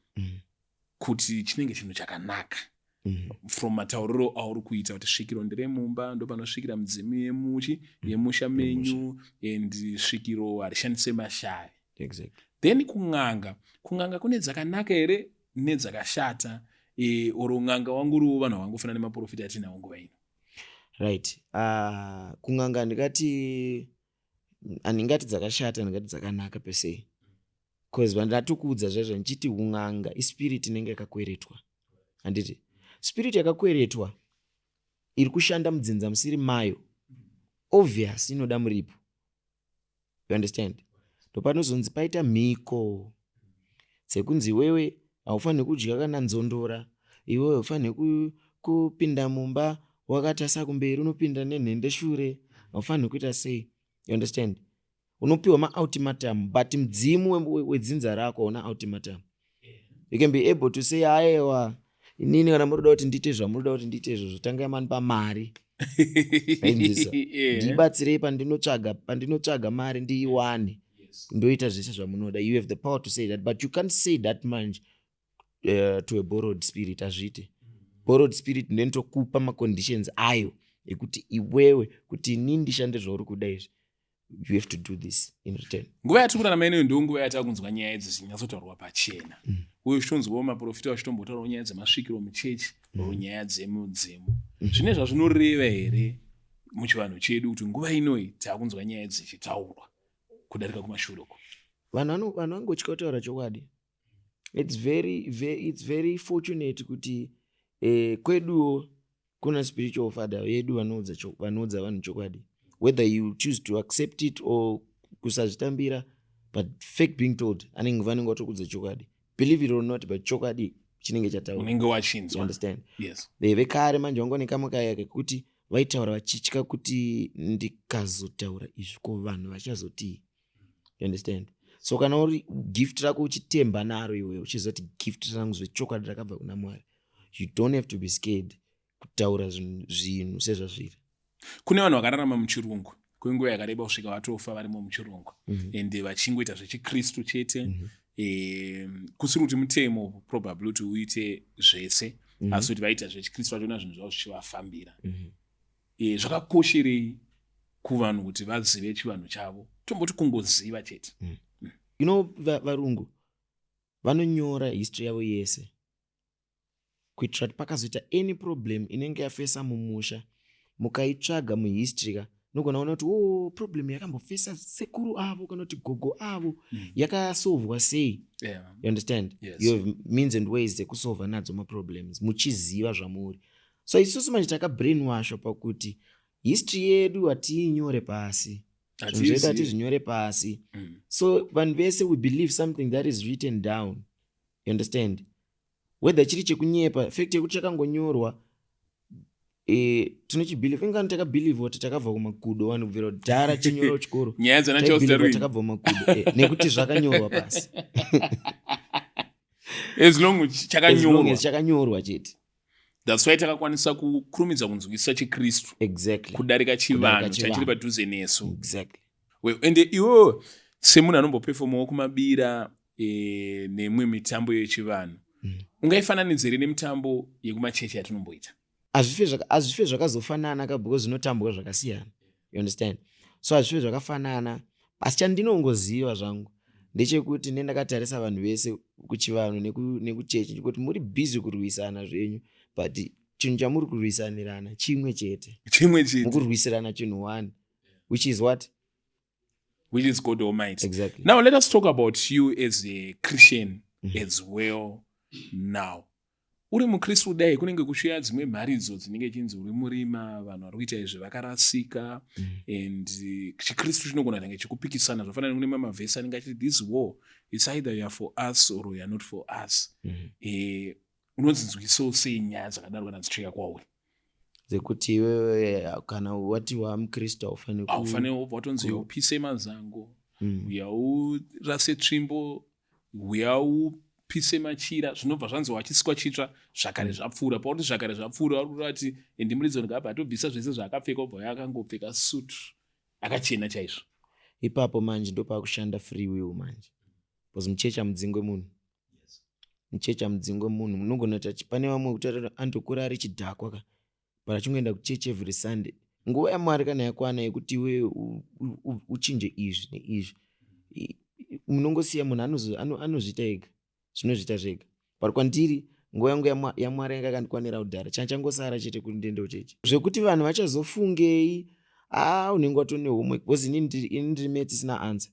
kuti chinenge chinhu chakanaka. From matauriro auri kuita kuti svikiro nderemumba, ndopanosvikira midzimu yemusha menyu, and svikiro harishandise mashare. Exactly. Then kung'anga kune dzakanaka here nedzakashata, oro ng'anga wanguriwo vanhu vangofanana nemaprofita atinawo nguva ino. Right. Kung'anga handingati dzakashata, ndingati dzakanaka pese. Because vandatokuudza zvezvo ndichiti kung'anga ispirit inenge yakakweretwa. Handiti spirit yakakweretwa iri kushanda mudzinza musiri mayo, obvious inoda muripo. You understand? Ndopanozonzi paita mhiko dzekunzi iwewe haufaniri kudya kana nzondora, iwewe haufaniri kupinda mumba wakatasa kumberi, unopinda nenhende shure, haufaniri kuita sei. You understand? Unopiwa maultimatum, but mudzimu wedzinza rako hauna ultimatum. You can be able to say aiwa inini kana munoda kuti ndiite zvamunoda kuti ndiite izvozvo, tangai manipa mari. Ndibatsirei pandinotsvaga mari ndiiwane, ndoita zvese zvamunoda. You have the power to say that, but you can't say that much to a borrowed spirit. Hazvite. Borrowed spirit ndenitokupa maconditions ayo ekuti iwewe kuti inini ndishande zvauri kuda izvi, you have to do this in return. Nguva yatikurarama ineyo ndo nguva yatakunzwa nyaya idzi dzinyatsotaurwa pachena. Uye uchitonzwawo maprofita vachitombotaurawo nyaya dzemasvikiro muchechi, nyaya dzemudzimu. Zvine zvazvinoreva here muchivanhu chedu kuti nguva inoyi takunzwa nyaya idzi dzichitaurwa kudarika kumashure uko? Vanhu vangotya kutaura chokwadi. It's very fortunate kuti kweduwo kuna spiritual father yedu vanoudza vanhu chokwadi. Whether you choose to accept it or kusazvitambira, but fake being told, anenge vanenge vatokudza chokwadi. Believe it or not, but chokwadi chinenge chataurwa. Unenge wachinzwa. You understand? Yes. Vekare manje vangone kamukaya kekuti vaitaura vachitya kuti ndikazotaura izvi ko vanhu vachazotii. You understand? So kana uri gift rako uchitemba naro iwe uchizoti gift rangu zvechokwadi rakabva kuna Mwari, you don't have to be scared kutaura zvinhu sezvazviri. Kune vanhu vakararama muchirungu kwenguva yakareba kusvika vatofa varimo muchirungu, ende vachingoita zvechikristu chete. Kusiri kuti mutemo probably kuti uite zvese, asi kuti vaita zvechikristu vachiona zvinhu zvavo zvichivafambira. Zvakakosherei kuvanhu kuti vazive chivanhu chavo, tomboti kungoziva chete. You know, varungu vanonyora history yavo yese kuitira kuti pakazoita any problem inenge yafesa mumusha, mukaitsvaga muhistory ka nogona kuona kuti problem yakambofesa sekuru avo kana kuti gogo avo yakasovwa sei. You understand? Yes. You have means and ways dzekusolva nadzo maproblems muchiziva zvamuri. So isusu manje takabrainwashwa pakuti history yedu hatiinyore pasi, zvinhu zvedu hatizvinyore pasi. So vanhu vese we believe something that is written down. You understand? Whether chiri chekunyepa fact yekuti chakangonyorwa tinochibelieve ingani takabelieve kuti takabva kumakudo vanhu kubvira kudhara chinyora kuchikoro nyaya dzanachostaruin takabva kumakudo nekuti zvakanyorwa pasi. as long as chakanyorwa chete. That's why takakwanisa kukurumidza kunzwisa chiKristu exactly kudarika chivanhu chachiri padhuze nesu. Exactly. And iwo semunhu anombopefomawo kumabira nemwe mitambo yechivanhu ungaifananidzire nemitambo yekumachechi yatinomboita? Hazvife zvakazofanana ka because zvinotambwa zvakasiyana. You understand? So hazvife zvakafanana, asi chandinongoziva zvangu ndechekuti ndakatarisa vanhu vese kuchivanhu nekuchechi kuti muri busy kurwisana zvenyu, but chinhu chamuri kurwisanirana chimwe chete. Mukurwisirana chinhu one, which is what? Which is God Almighty. Exactly. Now let us talk about you as a Christian as well now. Uri mukristu kudai kunenge kushuya dzimwe mharidzo dzinenge chinzi uri murima, vanhu vari kuita izvi vakarasika, and chikristu chinogona kunge chikupikisana zvafanana kune mavhesi anenge achiti this war it's either you are for us or you are not for us. Unodzinzwisawo sei nyaya dzakadaro kana dzichika kwauri? Dzekuti iwewe kana watiwa mukristu haufaniri watonzi upise mazango, uyaurase tsvimbo, uyaupise machira, zvinobva zvanzi wachisikwa chitsva zvakare zvapfuura. Pakuti zvakare zvapfuura vari kurati ndimuridzi ngapa atobvisa zvese zvaakapfeka ubva yakangopfeka sutu akachena chaizvo. Ipapo manje ndopakushanda free will manje. Because muchecha mudzingo munhu. Muchecha mudzingo munhu munogona kuti pane vamwe kuti andokura ari chidhakwa ka parachingoenda kuchechi every Sunday. Nguva yaMwari kana yakwana yekuti iwe uchinje izvi neizvi, munongosiya munhu anozviita ega, zvinozviita zvega. But kwandiri nguva yangu yaMwari yanga yakandikwanira kudhara, changosara chete kuti ndiende kuchechi. Zvekuti vanhu vachazofungei unenge watone homework because ini ndiri maths sina answer.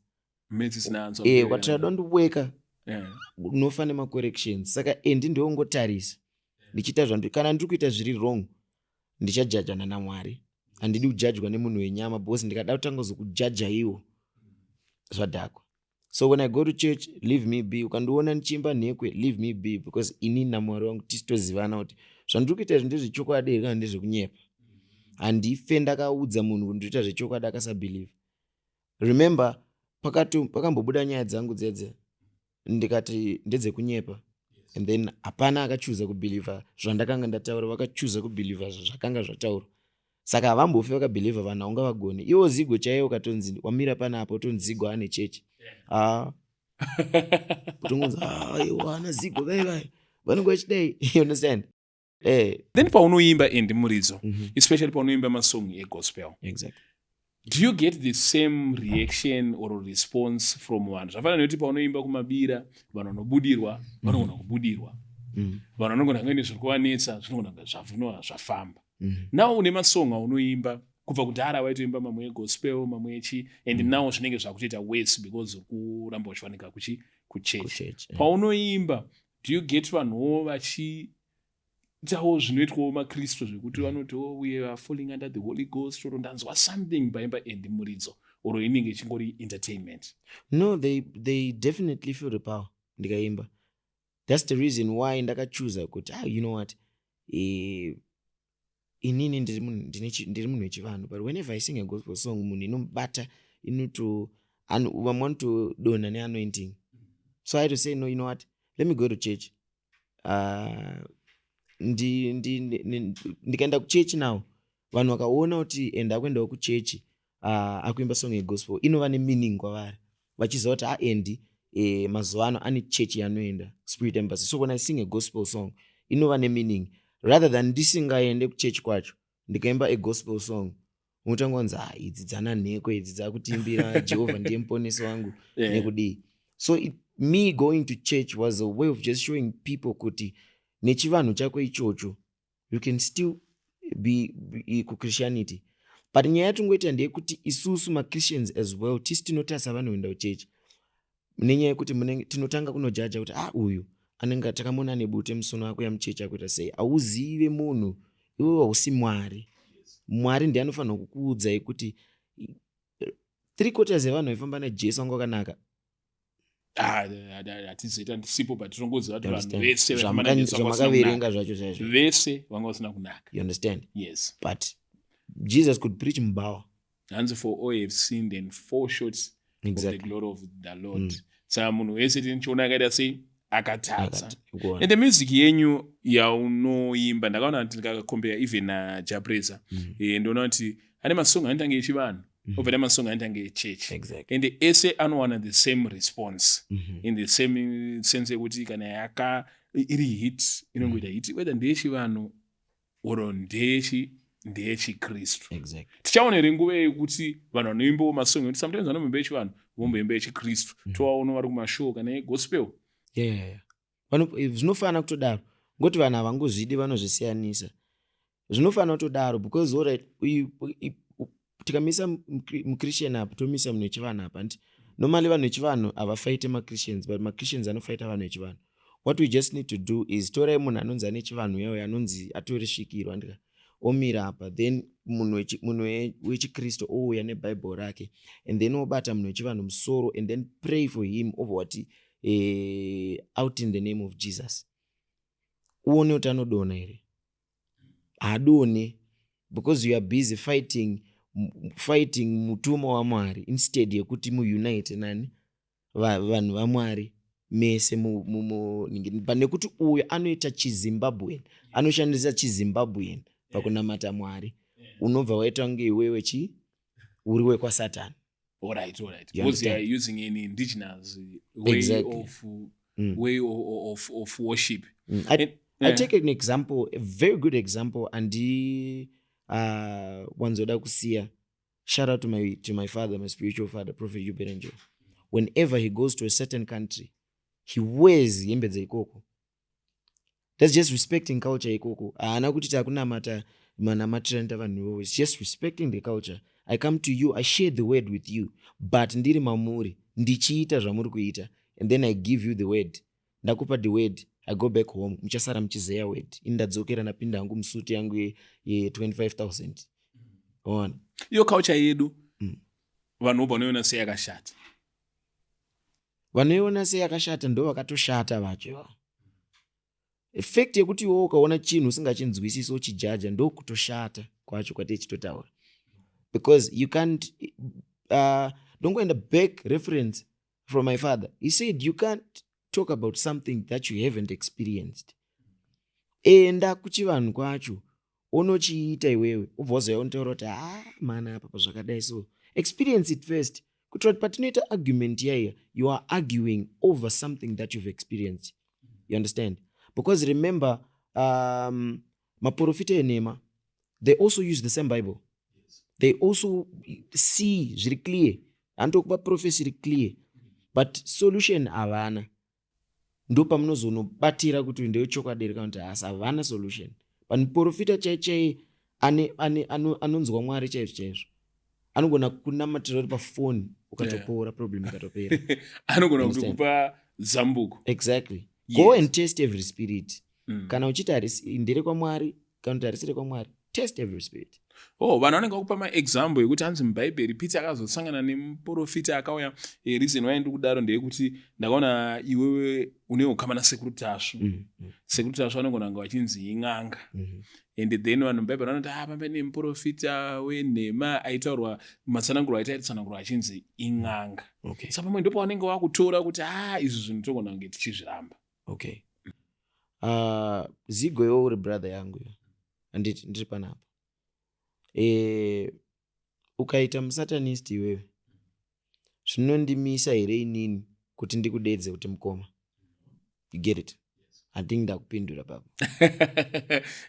What I don't work unofane macorrections. Saka ndongotarisa ndichita zvangu kana ndiri kuita zviri wrong ndichajajana naMwari. Handidi kujajwa nemunhu wenyama because ndikada kutanga kuzokujajja iwo zvadhakwa. So when I go to church, leave me be. Ukandiona nichimba nhekwe, leave me be, because ini naMwari wangu tisitozivana kuti zvandiri kuita izvi ndezvechokwadi here kana ndezvekunyepa. Handife ndakaudza munhu kuti ndinoita zvechokwadi akasabelieve. Remember pakambobuda nyaya dzangu dzedze ndikati ndedzekunyepa, and then hapana akachuza kubelieve zvandakanga ndataura, vakachuza kubelieve zvakanga zvataurwa. Saka havambofe vakabelieve vanhu haungavagoni. Iwo zigo chaiwo ukatonzi wamira panapa utonzi zigo ane chechi. Utongonzi ana zigo vai vanongo vachidai. You understand? Then paunoimba muridzo, especially paunoimba masong egospel. Exactly. Do you get the same reaction or response from vanhu? Zvafanana nekuti paunoimba kumabira vanhu vanobudirwa vanogona kubudirwa, vanhu vanogona kunge zviri kuvanetsa zvinogona kunge zvavhunwa zvafamba. Now une masong aunoimba kubva kudhara waitoimba mamwe egospel mamwe echi, and now zvinenge zvakutoita worse because kuramba uchifanika kuchechi. Paunoimba do you get vanhuwo vachiitawo zvinoitwawo makristu zvekuti vanoti we are falling under the Holy Ghost or ndanzwa something paimba muridzo, or inenge chingori entertainment? No, they definitely feel the power ndikaimba. That's the reason why ndakachoose kuti you know what, inini ndiri munhu wechivanhu, but whenever I sing a gospel song munhu inomubata vamwe vanotodonha neanointing. So I had to say no, you know what, let me go to church. Ndikaenda kuchechi now vanhu vakaona kuti ndakuendawo kuchechi akuimba song yegospel inova nemeaning kwavari, vachiziva kuti mazuva ano ane chechi yanoenda Spirit Embassy. So when I sing a gospel song inova nemeaning, rather than ndisingaende kuchechi kwacho ndikaimba a gospel song unotangonzi idzi dzana nhekwe, idzi dzakutiimbira Jehovah ndiye muponesi wangu nekudii. So me going to church was a way of just showing people kuti nechivanhu chako ichocho you can still kuchristianity. But nyaya yatingoita ndeyekuti isusu maChristians as well tisi tinotasa vanoenda kuchechi nenyaya yekuti tinotanga kunojaja kuti uyu anenge takamona nebute musono wako yamuchechi akuita sei. Auzive munhu, iwe hausi Mwari. Mwari ndiye anofanira kukuudzai kuti 3/4 yevanhu vaifamba naJesu vanga vakanaka. Hatizoita ndisipo patirongoziva kuti vanhu vese zvamakaverenga zvacho chaizvo vese vanga vasina kunaka. You understand? Yes. But Jesus could preach mbawa. Hanzi for all have sinned and fall short of the glory of the Lord. Saka munhu wese tinichiona akaita sei akatadza. And the music yenyu yaunoimba ndakaona kuti ndikakombera even naJapreza. Ndoona kuti ane masong anoita ngechivanhu. Over the masong anoita ngechechi. Exactly. And ese anowana the same response. In the same sense yekuti kana yaka iri hit inongoita hit whether ndeyechivanhu or ndeyechikristu. Exactly. Tichaona here nguva yekuti vanhu vanoimbawo masong kuti sometimes vanomimba yechivanhu vomboimba yechikristu tovaona vari kumashow kana yegospel. Yeah. Zvinofanira kutodaro ngoti vanhu havangozvidi vanozvisiyanisa. Zvinofanira kutodaro because alright tikamisa muChristian apa tomisa munhu wechivanhu apa nti normally vanhu vechivanhu havafaite maChristians but maChristians anofaita vanhu vechivanhu. What we just need to do is torai munhu anonzi ane chivanhu yawo anonzi atori svikirwa ndika omira apa then munhu wechikristu ouya nebhaibheri rake and then obata munhu wechivanhu musoro and then pray for him over what out in the name of Jesus. Uone kuti anodona here. Haadone because you are busy fighting mutumwa waMwari instead yekuti muunite nani vanhu vaMwari mese nekuti uyo anoita chiZimbabwean, anoshandisa chiZimbabwean pakunamata Mwari. Unobva waita kunge iwewe uri wekwaSatani. All right. Because they are using an indigenous way of worship. I take an example, a very good example, and wanzoda kusiya. Shout out to my father, my spiritual father, Prophet Yuberenjo. Whenever he goes to a certain country, he wears yembe za ikoko. That's just respecting culture ikoko. Ana kuti takunamata manamatira vanhu. It's just respecting the culture. I come to you, I share the word with you, but ndiri mamuri, ndichiita zvamuri kuita, and then I give you the word. Ndakupa the word, I go back home, mchasara mchizeya word. Indadzokera napinda yangu msuti yangu ye 25,000. On. Iyo culture yedu, vanhu vanoiona seyakashata. Vanoiona seyakashata ndo vakatoshata vacho. Effect yekuti iwewe ukaona chinhu usingachinzwisisi uchijaja ndo kutoshata kwacho kwatechitotaura. Because you can't, don't go in the back reference from my father. He said, you can't talk about something that you haven't experienced. Enda kuchivanhu kwacho, unochiita iwewe, ubvoza untaura kuti mana apa zvakadai so. Experience it first. Kuti patinoita argument here, you are arguing over something that you've experienced. You understand? Because remember, maprofita enema, they also use the same Bible. They also see very clear. And talk about prophecy clear. But solution havana. Ndo pamunozonobatira kuti ndeyo chokwadi kuti havana solution. But profita chaichai anonzwa Mwari chaizvo. Anogona kunamatira pa phone ukatopora problem ikatopera. Anogona kukupa zambuko. Exactly. Yes. Go and test every spirit. Kana uchita ndere kwa Mwari, kana tarisire kwa Mwari. Test every spirit. Vanhu vanenge vakupa maexample yekuti hanzi mubhaibheri Peter akazosangana nemuprofita akauya. Reason why ndiri kudaro ndeyekuti ndakaona iwewe une ukama nasekuru tasvu. Sekuru tasvu anogona kunge vachinzi ing'anga. And then vanhu mubhaibheri vanoti pambe nemuprofita wenhema aitaurwa matsanangurwa aitaitsanangurwa achinzi ing'anga. Saka pamwe ndipo vanenge vakutora kuti izvi zvinhu togona kunge tichizviramba. Okay. Zigo iwe uri brother yangu ndiri panapa. Ukaita musatanist iwewe zvinondimisa here inini kuti ndikudedze kuti mukoma. You get it? I think ndakupindura papo.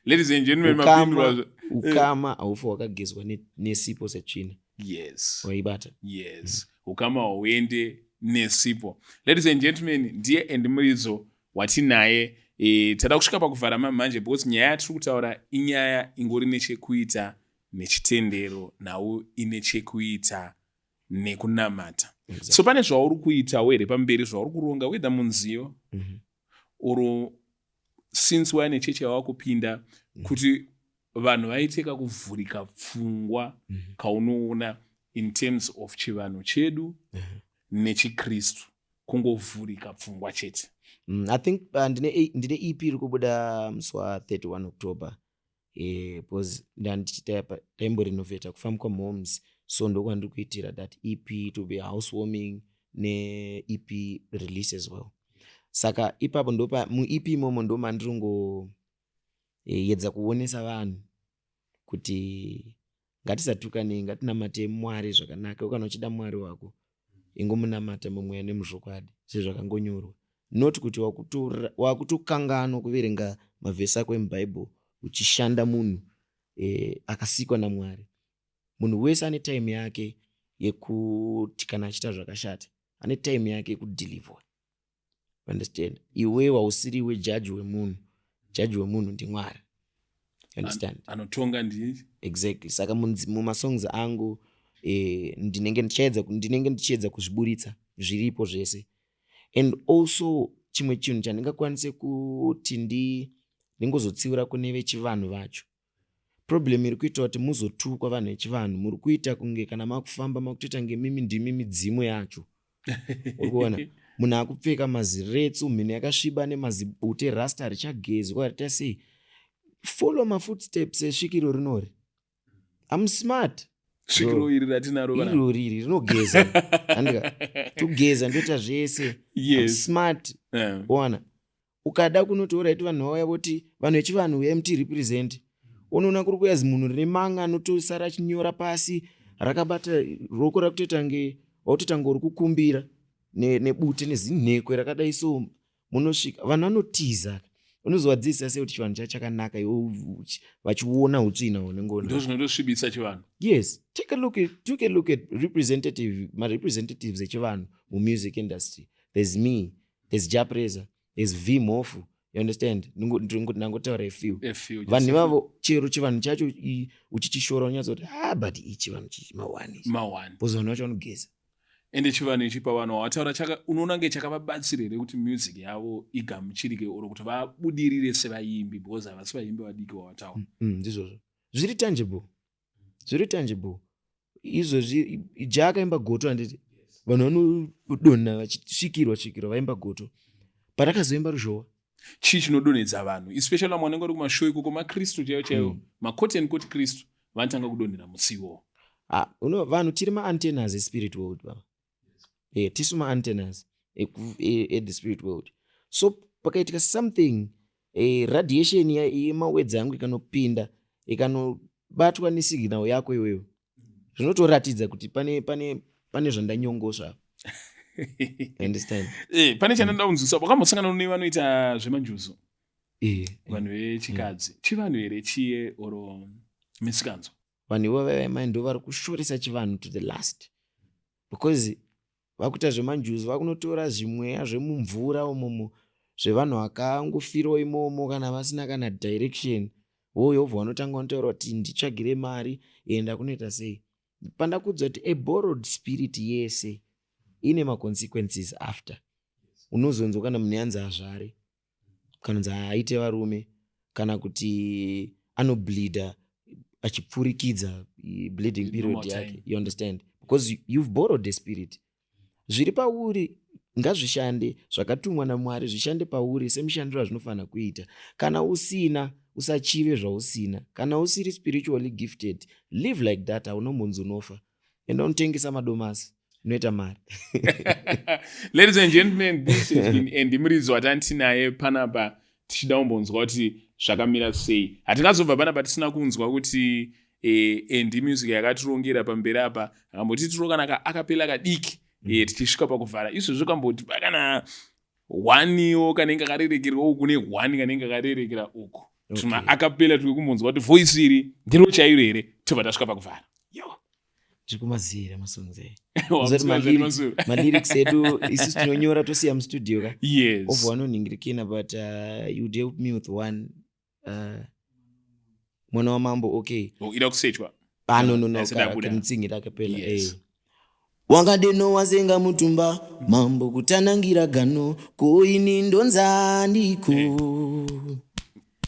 Ladies and gentlemen, mapindura ukama haufa wakagezwa nesipo setsvina. Yes. Waibata. Yes. Ukama uende nesipo. Ladies and gentlemen, ndiye endimuridzo watinaye tada kusvika pakuvhara manje because nyaya yatiri kutaura inyaya ingori nechekuita nechitendero nhau ine chekuita nekunamata. So pane zvauri kuitawo here pamberi zvauri kuronga whether munziyo oro since waine chechi yawakupinda kuti vanhu vaiteka kuvhurika pfungwa kaunoona in terms of chivanhu chedu nechikristu kungovhurika pfungwa chete. I think ndine EP iri kubuda musi wa31 October because ndandichita taimborenovheta kufambwa homes, so ndokwa ndiri kuitira that EP to be housewarming ne-EP release as well. Saka ipapo ndopa mu-EP imomo ndo mandiringo yedza kuonesa vanhu kuti ngatisatukanei, ngatinamate Mwari zvakanaka. Ukana uchida Mwari wako ingomunamata mumweya nemuzvokwadi sezvakangonyorwa, not kuti wakutokanganwa kuverenga mavhesi ako emubhaibheri uchishanda munhu akasikwa naMwari. Munhu wese ane time yake yekuti kana achita zvakashata ane time yake yekudeliver. Understand? Iwe hausiriwe judge wemunhu. Judge wemunhu ndiMwari. Understand? Anotonga ndi exactly. Saka mumasongs angu ndinenge ndichiedza kuzviburitsa zviripo zvese. And also chimwe chinhu chandingakwanise kuti ndingozotsiura kune vechivanhu vacho. Problem iri kuita kuti muzotukwa vanhu vechivanhu, muri kuita kunge kana makufamba makutoita ngemimi ndimi midzimu yacho. Urikuona munhu akupfeka maziretsu, mhino yakasviba nemazibute, rasta richagezwa ritasei. Follow my footsteps esvikiro rinori. I'm smart. Svikiro iri ratinaro bana. Iro riri rinogeza. Andika tugeza ndoita zvese. Yes. I'm smart. Ona. Ukada kunotora kuti vanhu vauya voti vanhu vechivanhu MT represent. Unoona kuri kuyazi munhu rine manga anotosara achinyora pasi rakabata roko rakutoita nge autotanga uri kukumbira nebute nezinhekwe rakadai, so munosvika vanhu vanotiza. Unozovadzidzisa sei kuti chivanhu chakanaka iwe vachiona utsvina unengona. Ndizvo zvinotosvibisa chivanhu. Yes, take a look at representatives echivanhu music industry. There's me, there's Japreza, there's V Mofu. You understand? Nangotaura a few. Vanhu vavo chero chivanhu chacho uchichishora unyatsoti but ichi vanhu chichi mawani. Pozona wacho unogeza. Ende chivanhu ichi pavanhu wataura unoona nge chakavabatsira here kuti music yavo igamuchirike oro kuti vabudirire sevaimbi because havasi vaimbi vadiki wawataura. Ndizvozvo. Zviri tangible. Izvozvi Jaka imba goto handiti. Vanhu vanodonha vachisvikirwa vaimba goto. Parakazoimba ruzhowa. Chii chinodonhedza vanhu especially mwanenge uri kumashow ikoko makristu chaiwo makoten kuti kristu vanotanga kudonhera musiwo. Vanhu tiri ma-antennas e-spirit world baba. Tisu ma-antennas at the spirit world. So pakaitika something radiation yemawedzi angu ikanopinda ikanobatwa nesignal yako iwewe zvinotoratidza kuti pane zvandanyongosva. Understand? Pane chananda unzisa wakambosangana nevanoita zvemanjuzo. Vanhu vechikadzi. Chivanhu here chiye oro misikanzo. Vanhu ivo ndo vari kushoresa chivanhu to the last. Because vakuita zvemanjuzo vakunotora zvimweya zvemumvura umomo zvevanhu vakangofirawo imomo kana vasina kana direction. Yobva vanotanga vanotaura kuti nditsvagire mari enda kunoita sei. Panda kudzwa kuti a borrowed spirit yese ine ma-consequences after. Unozonzwa kana munhu yanzi azvare, kana kuti aite varume, kana kuti anobleeda achipfurikidza bleeding period yake. You understand? Because you've borrowed the spirit. Zviri pauri ngazvishande zvakatumwa naMwari, zvishande pauri semushandiro zvinofanira kuita. Kana usina usachive zvausina. Kana usiri spiritually gifted, live like that. Haunombonzi unofa. Enda unotengesa madomasi. Noita mari. Ladies and gentlemen, this has been Andy Muridzo watantinaye panapa tichida kumbonzwa kuti zvakamira sei. Hatingazobva panapa tisina kunzwa kuti Andy music yakatirongera pamberi apa akamboti tirongana akapela kadiki tichisvika pakuvhara. Izvozvo kamboti pakana 1 kanenge karerekera uku ne 1 kanenge karerekera uku. Tuma akapela tiri kumbonzwa kuti voice iri ndiro chairo here tobva tasvika pakuvhara. Ndikumazira masongs Wamusiwa edu isusu tinonyora tosiya mustudio ka. Yes. Of vanonhingirikina, but you helped me with one Mwana wa Mambo. Okay. Ida kusechwa. No. Kanitsingira akapela. Yes. Wangadeno wazenga mutumba mambo kutanangira gano koini ndonza ndiko.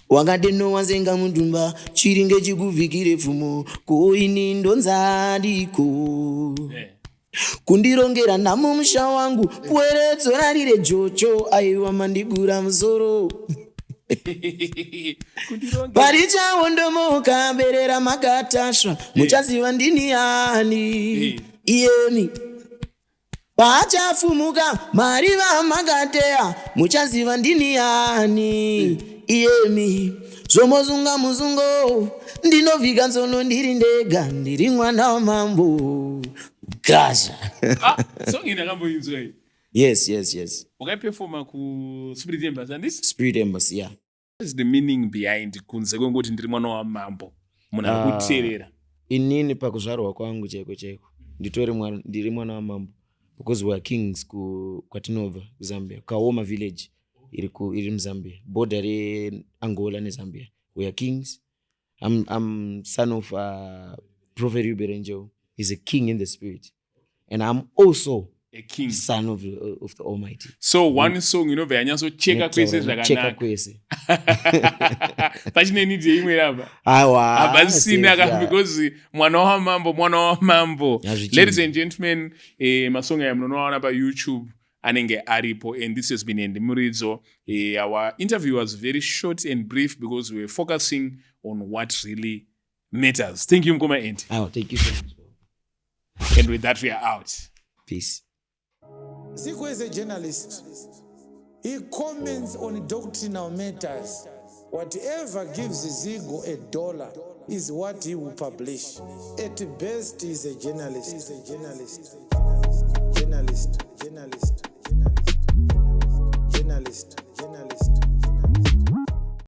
Wangadeno wazenga mutumba chiringe chikuvikire fumo koini ndonza ndiko. Kundirongera namo musha wangu pweredzo rarire jocho aiwa mandigura musoro. Paricha wondomoka berera makatasha muchaziva ndini ani. Iyemi pachafumuka mariva makateya muchaziva ndini ani. Iyemi zvomozunga muzungo ndinovhika nzono ndiri ndega ndiri mwana wa mambo kasha. Song inakamboinzwa iyi. Yes. Wakaiperforma ku Spirit Embassy andisi? Spirit Embassy, yeah. What is the meaning behind kunze kwengoti ndiri mwana wa mambo? Munhu ari kuteerera. Inini pakuzvarwa kwangu cheko ndiri mwana wa mambo, because we are kings kwatinobva kuZambia, Kaoma village iri muZambia, border reAngola neZambia. We are kings. I'm son of Prophet Ruben Angel. He's a king in the spirit, and I'm also a king, son of the Almighty. So one song yanyaso cheka kwese zvakanaka. Pachine need imwe rapa. Abasina because mwana wa mambo. Ladies and gentlemen, masonga ya munoona pa YouTube anenge aripo, and this has been Endimuridzo. Our interview was very short and brief because we were focusing on what really matters. Thank you, Mkoma End. Thank you so much. And with that, we are out. Peace. Zico is a journalist. He comments on doctrinal matters. Whatever gives Zico $1 is what he will publish. At best, he's a journalist. Journalist.